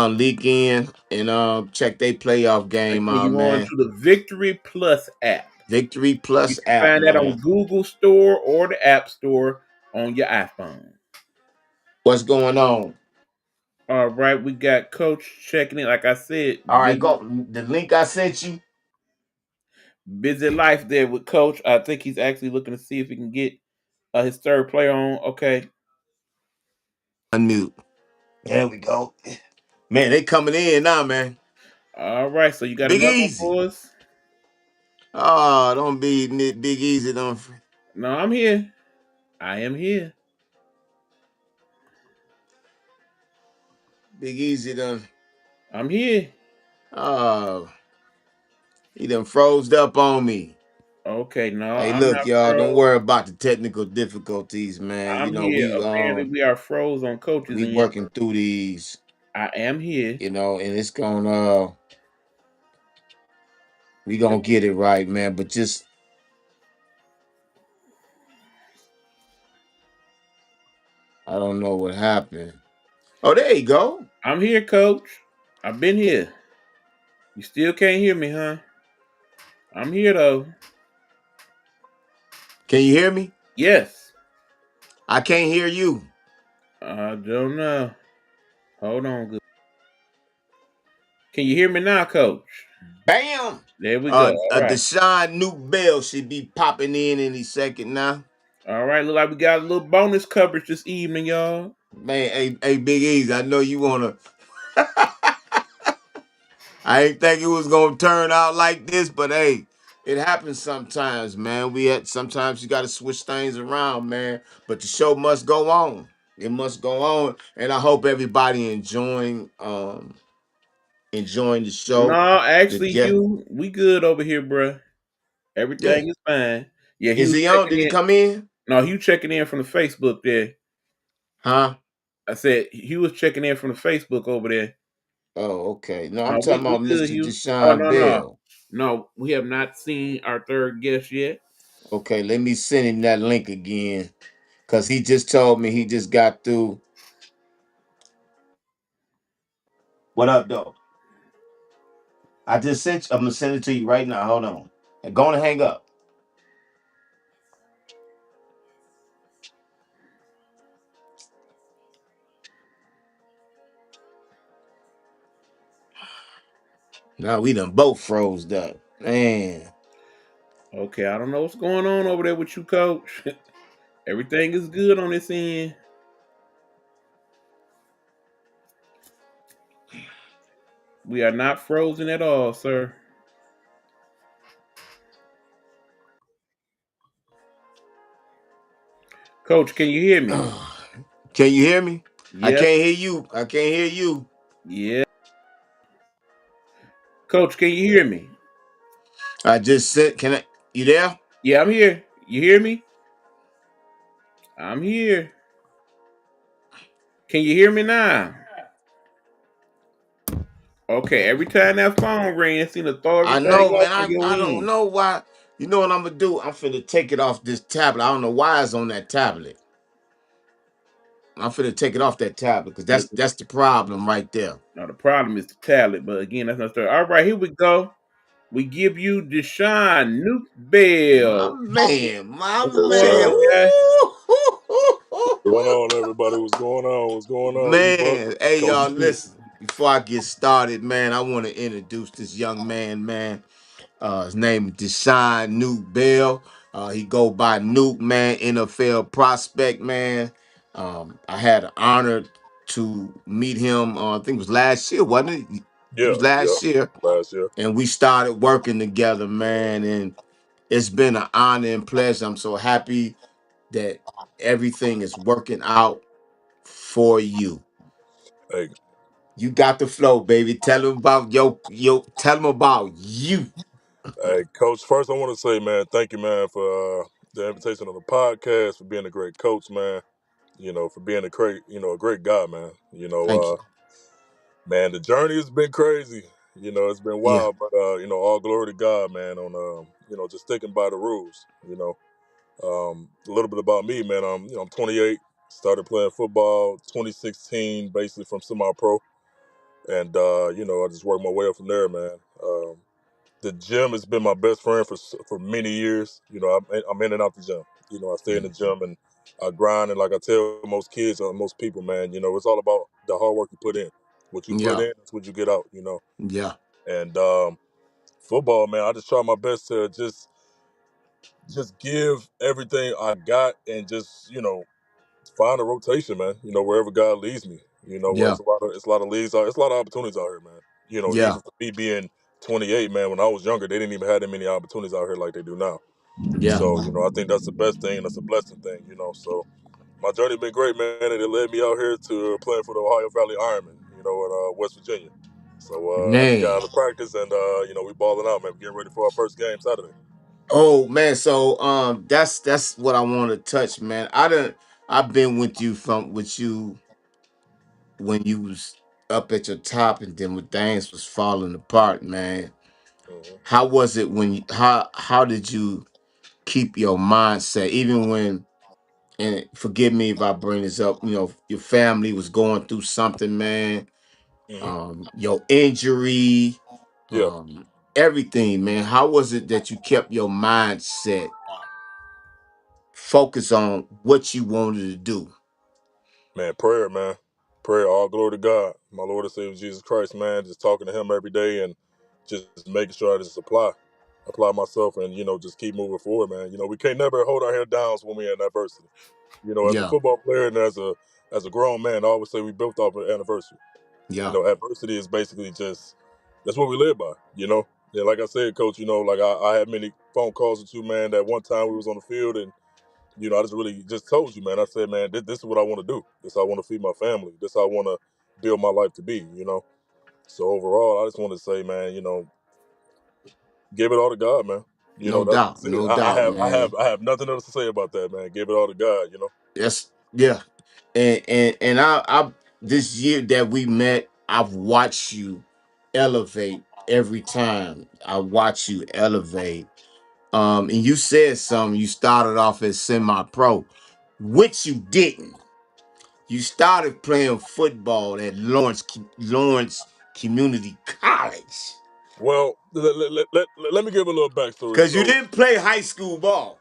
leak in and check their playoff game Again, out, you go man. into the Victory Plus app. Victory You Plus can app, find that on man. Google Store or the App Store on your iPhone. What's going on? All right, we got Coach checking in. Like I said, All right, busy, go the link I sent you. busy life there with Coach. I think he's actually looking to see if he can get his third player on. Okay. Unmute. There we go. Man, they coming in now, man. All right, so you got Big another one Easy. for us? Oh, don't be Big Easy. Don't. No, I'm here. I am here. Big Easy done. I'm here. Oh, he done froze up on me. Okay, no, Hey, I'm look, not y'all, don't froze. worry about the technical difficulties, man. You I'm know, here. Apparently, we are froze on Coach's we end. working through these, I am here. and it's gonna we gonna get it right, man. But just I don't know what happened. Oh, there you go. I'm here, Coach. I've been here. You still can't hear me, huh? I'm here though. Can you hear me? Yes. I can't hear you. I don't know. Hold on. Can you hear me now, Coach? Bam. There we go. All right. Deshaun Nuke Bell should be popping in any second now. All right. Look like we got a little bonus coverage this evening, y'all. Man, hey, Big Easy, I know you wanna. I ain't think it was gonna turn out like this, but hey, it happens sometimes, man. Sometimes you gotta switch things around, man. But the show must go on. It must go on. And I hope everybody enjoying the show. No, The actually, guest Hugh, we good over here, bruh. Yeah. Everything is fine. Yeah, Is Hugh he on? checking Did he in. come in? No, Hugh checking in from the Facebook there. Huh? I said Hugh was checking in from the Facebook over there. Oh, okay. No, I'm talking We about good, Mr. Hugh. Oh Deshaun no, no, Bell. no. We have not seen our third guest yet. Okay, let me send him that link again. Cause he just told me he just got through. What up, though? I just sent. I'm gonna send it to you right now. Hold on. And go and hang up. Now we done both froze up. Man. Okay, I don't know what's going on over there with you, Coach. Everything is good on this end. We are not frozen at all, sir. Coach, can you hear me? Can you hear me? I Yep. can't hear you. I can't hear you. Yeah. Coach, can you hear me? I just sent. Can I? You there? Yeah, I'm here. You hear me? I'm here. Can you hear me now? Okay, every time that phone rings, it seems to throw I everything know, off man. on your I don't end. know why. You know what I'm gonna do? I'm finna take it off this tablet. I don't know why it's on that tablet. I'm finna take it off that tablet because Yeah, that's the problem right there. no, the problem is the tablet, but again, that's not story. All right, here we go. We give you Deshaun Nuke My Bell. man, my What's going man. on, guy? Going on, everybody? What's going on? What's going on, E Buck? Man, hey Coach y'all, C. listen. Before I get started, man, I want to introduce this young man, man. His name is Deshaun Nuke Bell. He go by Nuke, man, NFL prospect, man. I had the honor. to meet him. I think it was last year, wasn't it? It Yeah, was yeah. last year, Last year. and we started working together, man. And it's been an honor and pleasure. I'm so happy that everything is working out for you. Hey, You got the flow, baby. Tell them about tell them about you. hey, Coach. First, I want to say, man, thank you, man, for the invitation on the podcast, for being a great coach, man. For being a great guy, man. Thank you. Man, the journey has been crazy. It's been Yeah, wild, but all glory to God, man. On just sticking by the rules. A little bit about me, man. I'm 28. Started playing football 2016, basically from semi-pro, and I just worked my way up from there, man. The gym has been my best friend for many years. I'm in and out the gym. I stay in the mm, gym and I grind. And like I tell most kids, most people, man, it's all about the hard work you put in. What you put yeah, in, that's what you get out. yeah, And football, man, I just try my best to just give everything I got and just find a rotation, man. Wherever God leads me. yeah, It's a lot of leagues out. It's a lot of opportunities out here, man. yeah, Even for me being 28, man, when I was younger, they didn't even have that many opportunities out here like they do now. yeah. So, I think that's the best thing and that's a blessing thing. So my journey been great, man, and it led me out here to playing for the Ohio Valley Ironmen, in West Virginia. So I just got Man. out of practice and we balling out, man. Getting ready for our first game Saturday. Oh man, so that's what I want to touch, man. I've been with you with you when you was up at your top and then when things was falling apart, man. Hmm. How was it when you how did you keep your mindset even when, and forgive me if I bring this up, your family was going through something, man. Hmm. Your injury, Yeah, everything, man. How was it that you kept your mindset focused on what you wanted to do? man. Prayer, man. Prayer. All glory to God, my Lord and Savior Jesus Christ, man. Just talking to Him every day and just making sure I just apply myself, and just keep moving forward, man. We can't never hold our head down when we're in adversity. As a Yeah, football player and as a grown man, I always say we built off of anniversary. yeah, Adversity is basically just that's what we live by. Yeah, like I said, Coach. Like I had many phone calls with you, man. That one time we was on the field, and I just really just told you, man. I said, man, this is what I want to do. This how I want to feed my family. This how I want to build my life to be. So overall, I just want to say, man, give it all to God, man. That's it. no I doubt, have I have man. I have nothing else to say about that, man. Give it all to God. Yes, yeah, and I this year that we met, I've watched you elevate every time. I watch you elevate. And you said something. You started off as semi-pro, which you didn't. You started playing football at Lawrence Community College Well, let me give a little backstory. because you So didn't play high school ball.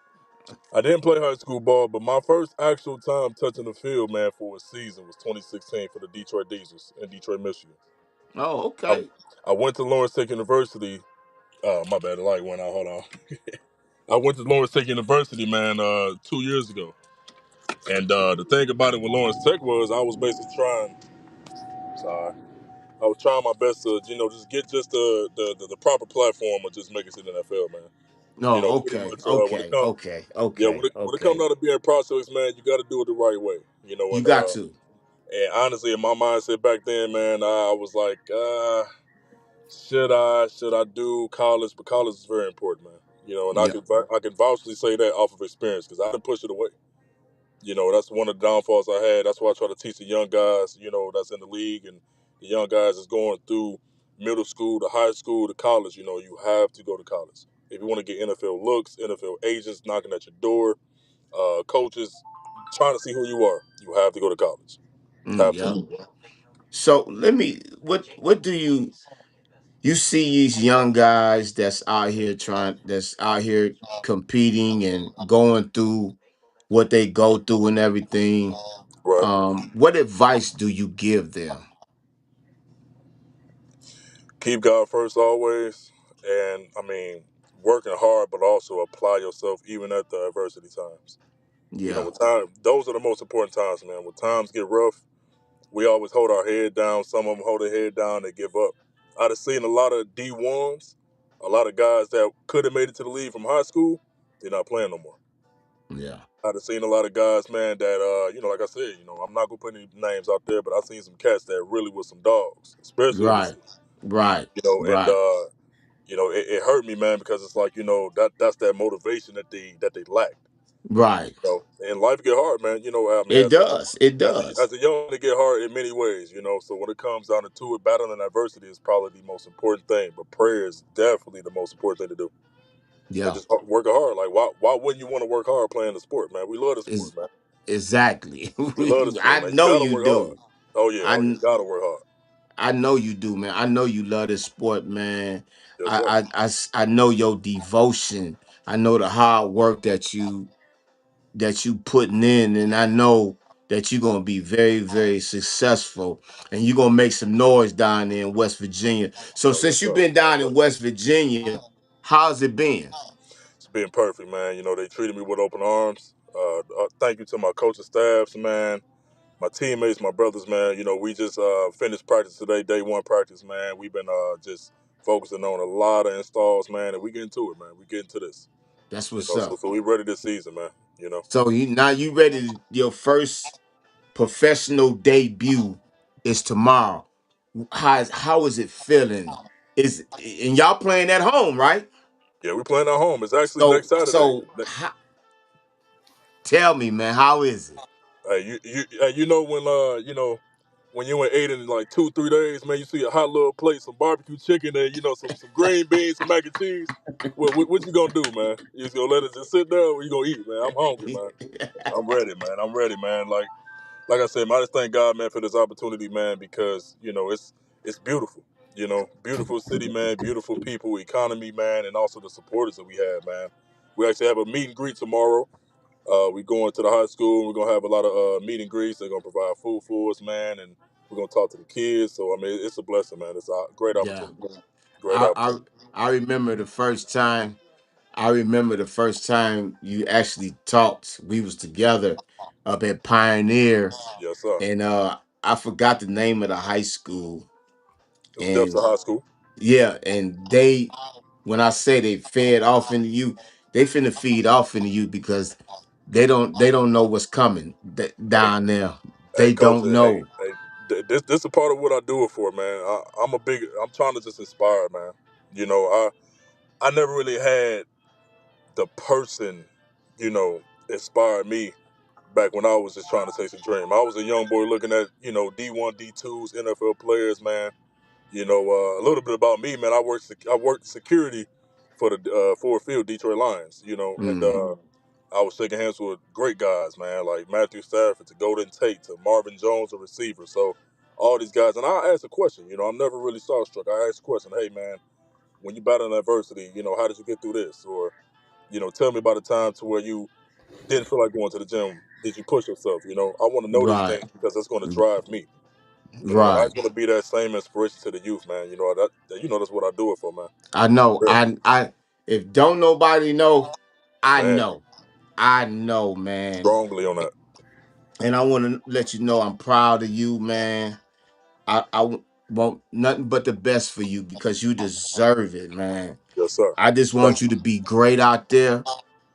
I didn't play high school ball, but my first actual time touching the field, man, for a season was 2016 for the Detroit Diesels in Detroit, Michigan. Oh, I, okay. I went to Lawrence Tech University. My bad, the light went out. Hold on. I went to Lawrence Tech University, man, 2 years ago. And the thing about it with Lawrence Tech was I was basically trying. Sorry. I was trying my best to, just get just the proper platform or just make it to the NFL, man. No, Pretty okay, much when it okay, comes, okay, yeah, okay, when it comes okay. down to being prospects, man, you got to do it the right way. You got to. And honestly, in my mindset back then, man, I was like, should I do college? But college is very important, man. And Yeah. I can vouchly say that off of experience because I didn't push it away. That's one of the downfalls I had. That's why I try to teach the young guys, that's in the league and the young guys that's going through middle school to high school to college. You have to go to college if you want to get NFL looks, NFL agents knocking at your door, coaches trying to see who you are. You have to go to college. Have Yeah. to. So let me. What do you see these young guys that's out here competing and going through what they go through and everything? Right. What advice do you give them? Keep God first always, and working hard, but also apply yourself even at the adversity times. Yeah. Those are the most important times, man. When times get rough, we always hold our head down. Some of them hold their head down, they give up. I'd have seen a lot of D1s, a lot of guys that could have made it to the league from high school. They're not playing no more. Yeah. I'd have seen a lot of guys, man, that like I said, I'm not gonna put any names out there, but I've seen some cats that really was some dogs, especially Right. overseas. Right. And Right. it hurt me, man, because it's like that's that motivation that they lack. Right. And life get hard, man. I mean, It does. It does. as a young, it get hard in many ways. So when it comes down to it, battling adversity is probably the most important thing. But prayer is definitely the most important thing to do. And Yeah. just work hard. Like why wouldn't you want to work hard playing the sport, man? We love the sport, Is man. exactly. We love the sport, I man. You know gotta you work hard. do. Oh yeah, I oh yeah, you gotta work hard. I know you do, man. I know you love this sport, man. Yes, sir. I know your devotion. I know the hard work that you putting in, and I know that you're gonna be very, very successful, and you're gonna make some noise down there in West Virginia. So Oh yes, since you've sir. been down in West Virginia, how's it been? It's been perfect, man. They treated me with open arms. Thank you to my coaching staffs, man. My teammates, my brothers, man. We just finished practice today, day one practice, man. We've been just focusing on a lot of installs, man, and we get into it, man. We get into this, That's what's So up. we ready this season, man. You know. So you ready your first professional debut is tomorrow. How is it feeling? Is and y'all playing at home, right? Yeah, we playing at home. It's actually So next Saturday. so tell me, man, how is it? When you in eight in like 2 3 days, man, you see a hot little plate, some barbecue chicken, and some green beans, some mac and cheese. What you gonna do, man? You just gonna let it just sit there, or you gonna eat, man? I'm hungry, man. I'm ready, man. I'm ready, man. Like I said, man, I just thank God, man, for this opportunity, man, because it's beautiful. Beautiful city, man, beautiful people, economy, man, and also the supporters that we have, man. We actually have a meet and greet tomorrow. We going to the high school. We're gonna have a lot of meet and greets. They're gonna provide food for us, man, and we're gonna talk to the kids. So I mean, it's a blessing, man. It's a great Yeah. opportunity. Great I opportunity. I remember the first time I remember the first time you actually talked. We was together up at Pioneer, Yes, sir. and I forgot the name of the high school. It was Depths And High School. yeah, and when I say they fed off into you, they finna feed off into you because they don't know what's coming Hey, down there. hey, They coach. don't Hey, know. hey. This is a part of what I do it for, man. I'm trying to just inspire, man. I never really had the person, inspire me back when I was just trying to chase a dream. I was a young boy looking at D1, D2s, NFL players, man. A little bit about me, man. I worked security for the Ford Field Detroit Lions. And Mm, I was shaking hands with great guys, man, like Matthew Stafford to Golden Tate to Marvin Jones, a receiver. So all these guys, and I asked a question. I'm never really starstruck. I asked a question. Hey, man, when you battle adversity, how did you get through this? Or tell me about a time to where you didn't feel like going to the gym. Did you push yourself? I want to know these right, things because that's going to drive me. And I right. just want to be that same inspiration to the youth, man. That's what I do it for, man. I know. Real, I if don't nobody know, I man. know. I know, man. Strongly on that. And I want to let you know I'm proud of you, man. I want nothing but the best for you because you deserve it, man. Yes, sir. I just Thank want you you. to be great out there,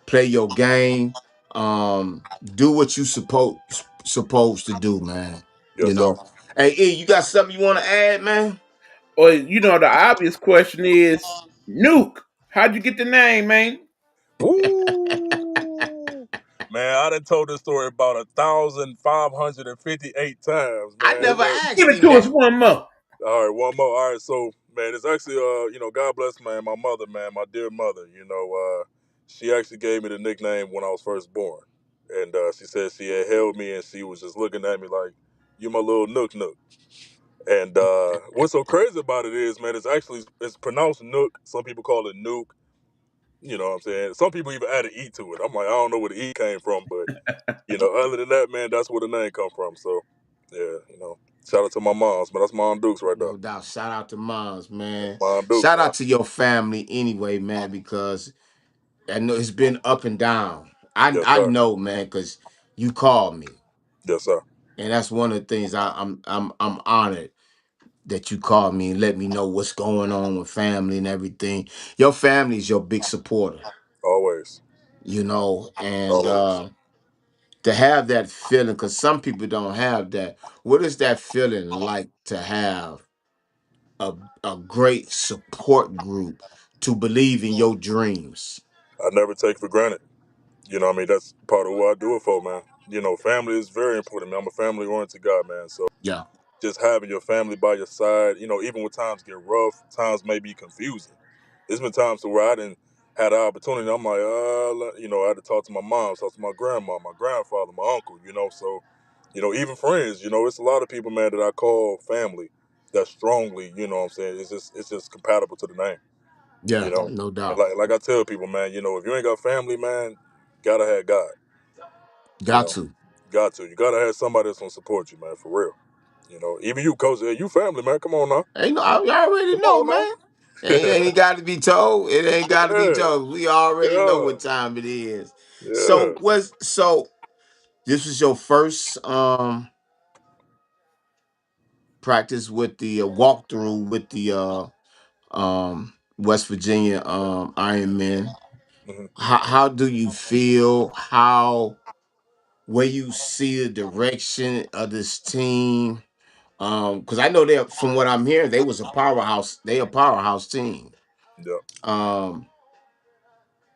play your game, do what you supposed to do, man. You Yes, sir. know. Hey, E, you got something you want to add, man? Or the obvious question is Nuke. How'd you get the name, man? Woo! Man, I done told this story about 1,558 times, I man. never But Give asked it him to us that. one more. all right, one more. All right, so man, it's actually God bless, man, my mother, man, my dear mother. She actually gave me the nickname when I was first born, and she said she had held me and she was just looking at me like, "You my little Nook Nook." And what's so crazy about it is, man, it's pronounced Nook. Some people call it Nuke. You know what I'm saying? Some people even add an E to it. I'm like, I don't know where the E came from, but other than that, man, that's where the name come from. So, yeah, shout out to my moms, but that's Mom Dukes right there. No doubt. Shout out to moms, man. Mom Dukes, Shout man. out to your family anyway, man, because I know it's been up and down. I Yes, I sir. know, man, because you called me. Yes, sir. And that's one of the things I'm honored that you called me and let me know what's going on with family and everything. Your family is your big supporter, Always, and always. to have that feeling, because some people don't have that. What is that feeling like to have a a great support group to believe in your dreams? I never take for granted. You know, what I mean, that's part of what I do it for, man. You know, family is very important, man. I'm a family oriented guy, man. So Yeah, just having your family by your side, you know, even when times get rough, times may be confusing. There's been times to where I didn't had the opportunity. I'm like, you know, I had to talk to my mom, talk to my grandma, my grandfather, my uncle, you know. So, you know, even friends, you know, it's a lot of people, man, that I call family that strongly, you know what I'm saying, it's just compatible to the name, you yeah, know. no And doubt. like I tell people, man, you know, if you ain't got family, man, gotta have God, you Got know. to. Got to. You gotta have somebody that's gonna support you, man, for real. You know, even you, coach, you family, man. Come on now. Ain't no, I already Come know, on now. man. Ain't got to be told. It ain't got to be Yeah, told. We already know yeah, what time it is. yeah. So this was your first practice with the walkthrough with the West Virginia Ironman. Hmm. How do you feel? How where you see the direction of this team? Because I know they from what I'm hearing, they was a powerhouse. They a powerhouse team. Yeah. Um,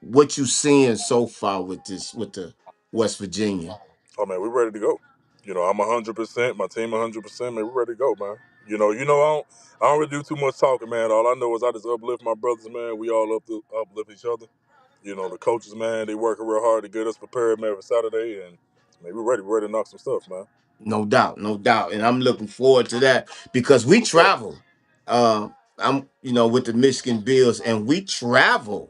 what you seeing so far with this with the West Virginia? Oh man, we ready to go. You know, I'm 100%. My team 100%. Man, we ready to go, man. I don't really do too much talking, man. All I know is I just uplift my brothers, man. We all uplift each other. You know, the coaches, man, they working real hard to get us prepared, man, for Saturday, and man, we ready. We ready to knock some stuff, man. No doubt, no doubt, and I'm looking forward to that because we For sure. travel. I'm with the Michigan Bills, and we travel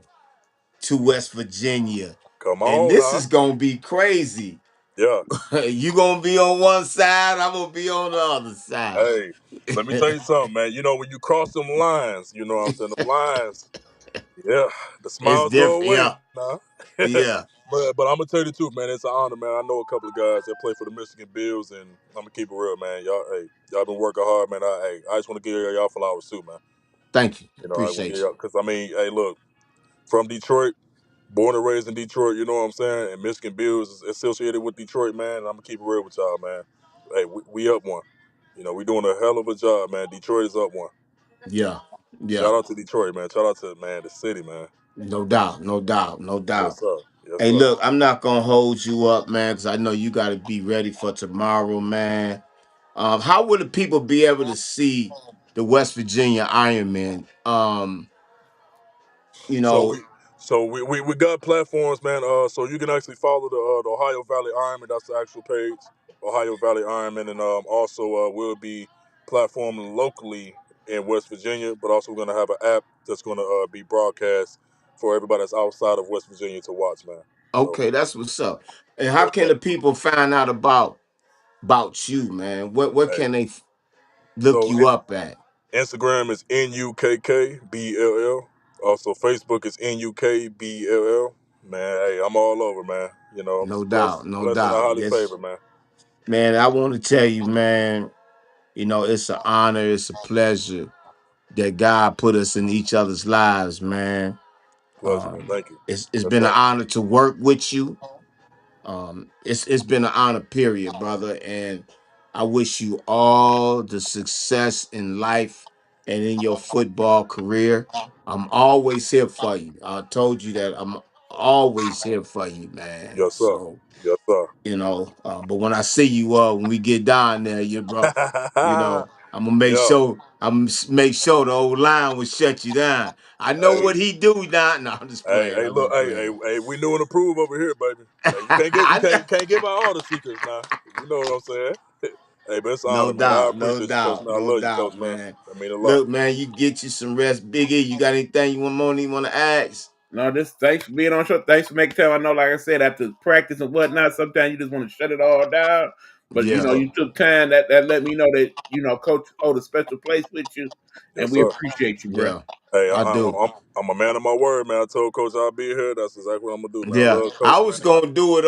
to West Virginia, Come and on this now. is gonna be crazy. Yeah. You gonna be on one side, I'm gonna be on the other side. Hey, let me tell you something, man. You know, when you cross them lines, you know what I'm saying? The lines, yeah, the It's smiles go different, away yeah, now. yeah. But I'm gonna tell you the truth, man. It's an honor, man. I know a couple of guys that play for the Michigan Bills, and I'm gonna keep it real, man. Y'all been working hard, man. I just want to give y'all flowers too, man. Thank you, You know, I want to appreciate give you. y'all because I mean, hey, look, from Detroit, born and raised in Detroit. You know what I'm saying? And Michigan Bills is associated with Detroit, man. And I'm gonna keep it real with y'all, man. Hey, we up one. You know, we doing a hell of a job, man. Detroit is up one. Yeah, yeah. Shout out to Detroit, man. Shout out to man the city, man. No doubt, no doubt, no Yes, doubt. sir. Yes, Hey, sir. look, I'm not gonna hold you up, man, because I know you got to be ready for tomorrow, man. How would the people be able to see the West Virginia Ironman? You So we know, we got platforms, man. So you can actually follow the Ohio Valley Ironman. That's the actual page, Ohio Valley Ironman, and also we'll be platforming locally in West Virginia, but also we're gonna have an app that's gonna be broadcast for everybody that's outside of West Virginia to watch, man. So okay, that's what's up. And how yes, can sir. the people find out about you, man? What Hey, can they look so you up at? Instagram is NUKKBLL. Also, Facebook is NUKBLL. Man, hey, I'm all over, man. You know, I'm No just doubt, blessed, no blessed and doubt. highly Yes, favored, man. man. I want to tell you, man. It's an honor, it's a pleasure that God put us in each other's lives, man. Pleasure, man. Thank you. It's Yes, been an sir. honor to work with you. It's been an honor, period, brother. And I wish you all the success in life and in your football career. I'm always here for you. I told you that I'm always here for you, man. Yes, sir. So Yes, sir. but when I see you when we get down there, bro, I'm gonna make Yeah. sure make sure the old line will shut you down. I know Hey, what he do now. No, I'm just hey, playing. hey, I'm look, just hey, hey, playing. hey, we new and approved over here, baby. Hey, I know. you can't give out all the secrets now. You know what I'm saying? Hey, but it's an No honor, man. I doubt, no appreciate you, coach, doubt, man. I no love you, coach, doubt, man. man. That mean a lot. Look, man, you get you some rest. Biggie, you got anything you want to ask? No, just thanks for being on show. Thanks for making time. I know, like I said, after practice and whatnot, sometimes you just want to shut it all down. But Yes, Yeah, sir. you took time that let me know that Coach hold a special place with you, and Yes, we sir. appreciate you, bro. yeah, Hey, I do. I'm a man of my word, man. I told coach I'll be here. That's exactly what I'm gonna do, man. I Yeah, love I coach, was man. gonna do it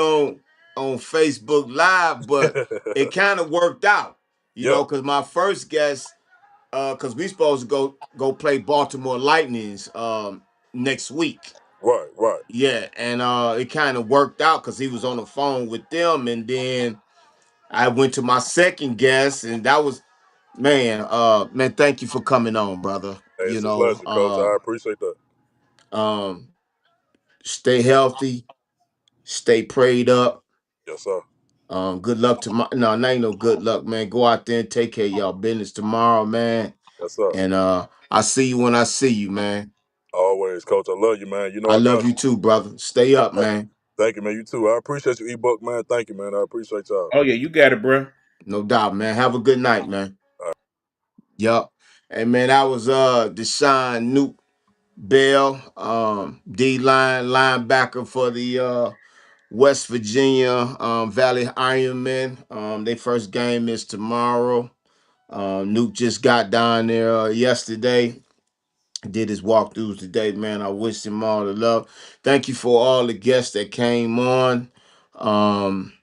on Facebook Live, but it kind of worked out, Yep. because my first guest, because we supposed to go play Baltimore Lightnings next week. Right. Right. Yeah, and it kind of worked out because he was on the phone with them, and then I went to my second guest, and that was man. Thank you for coming on, brother. Hey, it's a pleasure, Coach. I appreciate that. Um, stay healthy, stay prayed up. Yes, sir. Good luck to my no, ain't no good luck, man. Go out there and take care of y'all business tomorrow, man. Yes, sir. And I see you when I see you, man. Always, Coach. I love you, man. You know I I love got you you. too, brother. Stay up, Thank, man. thank you, man. You too. I appreciate you, ebook, man. Thank you, man. I appreciate y'all. Oh yeah, you got it, bro. No doubt, man. Have a good night, man. Yup. Hey man, that was Deshaun Nuke Bell, D line linebacker for the West Virginia Valley Ironmen. Their first game is tomorrow. Nuke just got down there yesterday. Did his walkthroughs today, man. I wish him all the love. Thank you for all the guests that came on. Um,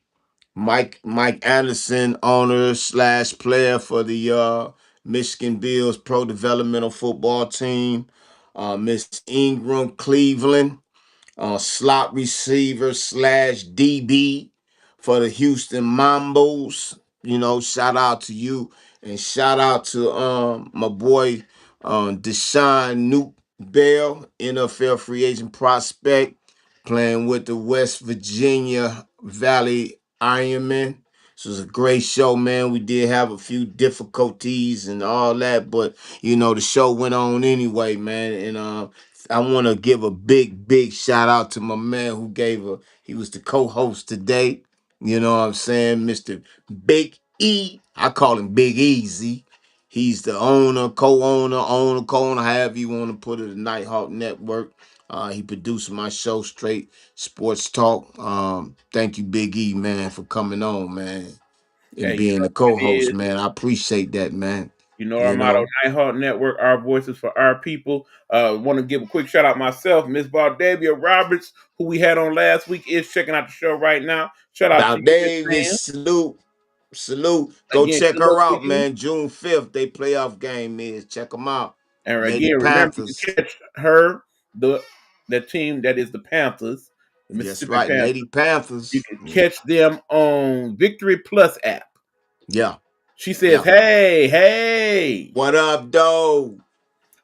Mike Anderson, owner slash player for the Michigan Bills Pro Developmental Football Team. Miss Ingram Cleveland, slot receiver slash DB for the Houston Mambos. Shout out to you and shout out to my boy Deshaun Nuke Bell, NFL free agent prospect, playing with the West Virginia Valley Ironmen. This was a great show, man. We did have a few difficulties and all that, but the show went on anyway, man. And I want to give a big shout out to my man who he was the co-host today. You know what I'm saying? Mr. Big E. I call him Big Easy. He's the co-owner, however you want to put it, the Nighthawk Network. He produced my show, Straight Sports Talk. Thank you, Big E, man, for coming on, man, and Hey, you being know the what it co-host, is. man. I appreciate that, man. You know our You motto, know, Nighthawk Network, our voices for our people. Want to give a quick shout out myself, Miss Valdavia Roberts, who we had on last week, is checking out the show right now. Shout out to Val you, Miss Davis, Sam. salute. Go Again, check kudos her to out, you. man. June 5th, they playoff game is. Check them out. And Lady again, remember you Panthers. can catch her, the team that is the Panthers, the That's Mississippi right, Panthers. Lady You Panthers. can catch them on Victory Plus app. Yeah, She says, yeah. "Hey, hey, What up, though?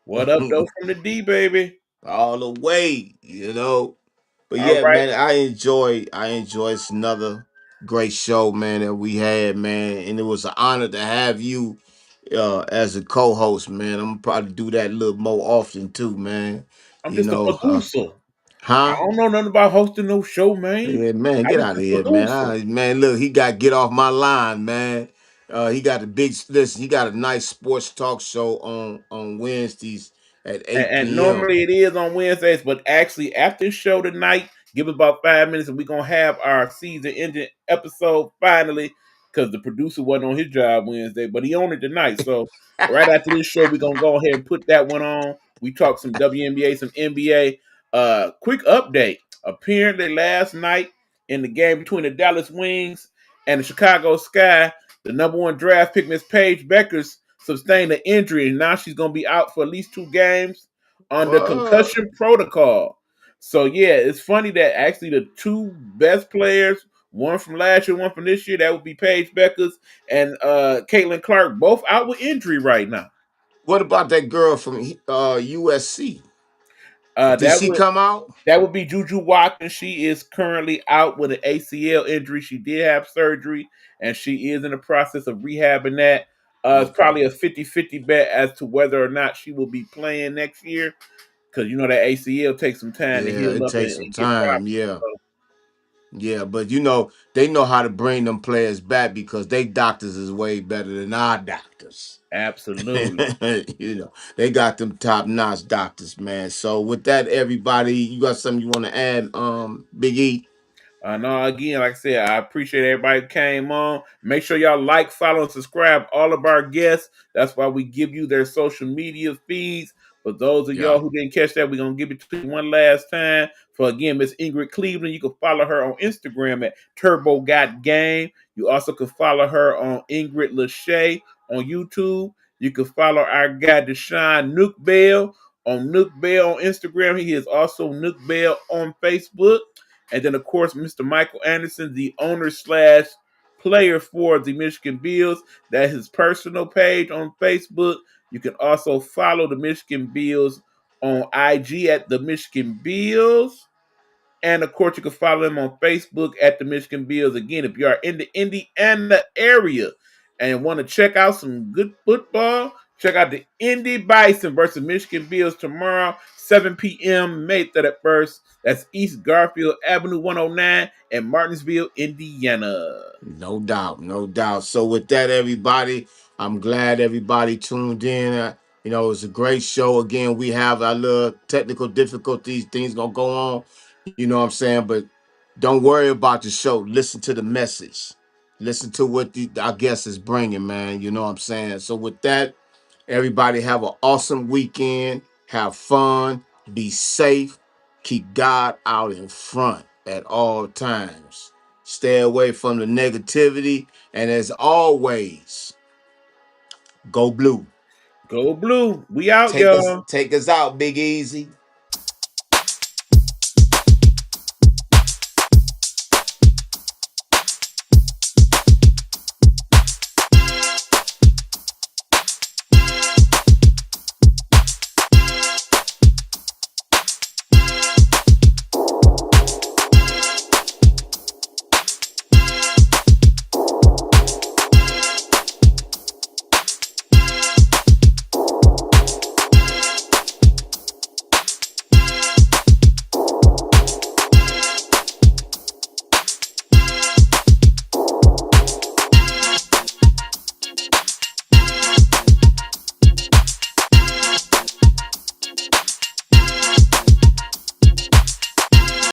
what up, though, from the D, baby?" All the way. But All yeah, right. man, I enjoy it's another great show, man, that we had, man. And it was an honor to have you as a co-host, man. I'm gonna probably do that a little more often too, man. I'm You just a know, producer. I huh? don't know nothing about hosting no show, man. Yeah, man, I get just out of a here, man. producer. Man, look, he got to get off my line, man. He got a big listen. He got a nice sports talk show on Wednesdays at And, 8 and p.m. normally it is on Wednesdays, but actually after the show tonight, give it about 5 minutes, and we're gonna have our season ending episode finally. Because the producer wasn't on his job Wednesday, but he on it tonight. So right after this show, we're gonna go ahead and put that one on. We talked some WNBA, some NBA. Quick update. Apparently last night in the game between the Dallas Wings and the Chicago Sky, the number one draft pick, Miss Paige Beckers, sustained an injury, and now she's going to be out for at least 2 games under What? concussion protocol. So yeah, it's funny that actually the two best players, one from last year, one from this year, that would be Paige Beckers and Caitlin Clark, both out with injury right now. What about that girl from USC? Uh, Did that she would come out? that would be Juju Watkins. She is currently out with an ACL injury. She did have surgery, and she is in the process of rehabbing that. It's Okay. probably a 50-50 bet as to whether or not she will be playing next year, because you know that ACL takes some time to Yeah, heal it up takes some and get time. proper. Yeah. So Yeah, but they know how to bring them players back because they doctors is way better than our doctors. absolutely. They got them top notch doctors, man. So with that, everybody, you got something you want to add, Big E? No, again, like I said, I appreciate everybody who came on. Make sure y'all like, follow, and subscribe all of our guests. That's why we give you their social media feeds. For those of Yeah. y'all who didn't catch that, we're gonna give it to you one last time. For again, Miss Ingrid Cleveland, you can follow her on Instagram at Turbo Got Game. You also can follow her on Ingrid Lachey on YouTube. You can follow our guy Deshaun Nook Bell on Nook Bell on Instagram. He is also Nook Bell on Facebook. And then of course, Mr. Michael Anderson, the owner slash player for the Michigan Bills. That's his personal page on Facebook. You can also follow the Michigan Bills on IG at the Michigan Bills. And of course, you can follow them on Facebook at the Michigan Bills. Again, if you are in the Indiana area and want to check out some good football, check out the Indy Bison versus Michigan Bills tomorrow, 7 p.m., May 31st. That's East Garfield Avenue 109 in Martinsville, Indiana. No doubt, no doubt. So with that, everybody, I'm glad everybody tuned in. You know, it was a great show. Again, we have our little technical difficulties. Things gonna go on. You know what I'm saying? But don't worry about the show. Listen to the message. Listen to what our guest is bringing, man. You know what I'm saying? So with that, everybody have an awesome weekend. Have fun. Be safe. Keep God out in front at all times. Stay away from the negativity. And as always, go blue. Go Blue. We out, y'all. Take us out, Big Easy.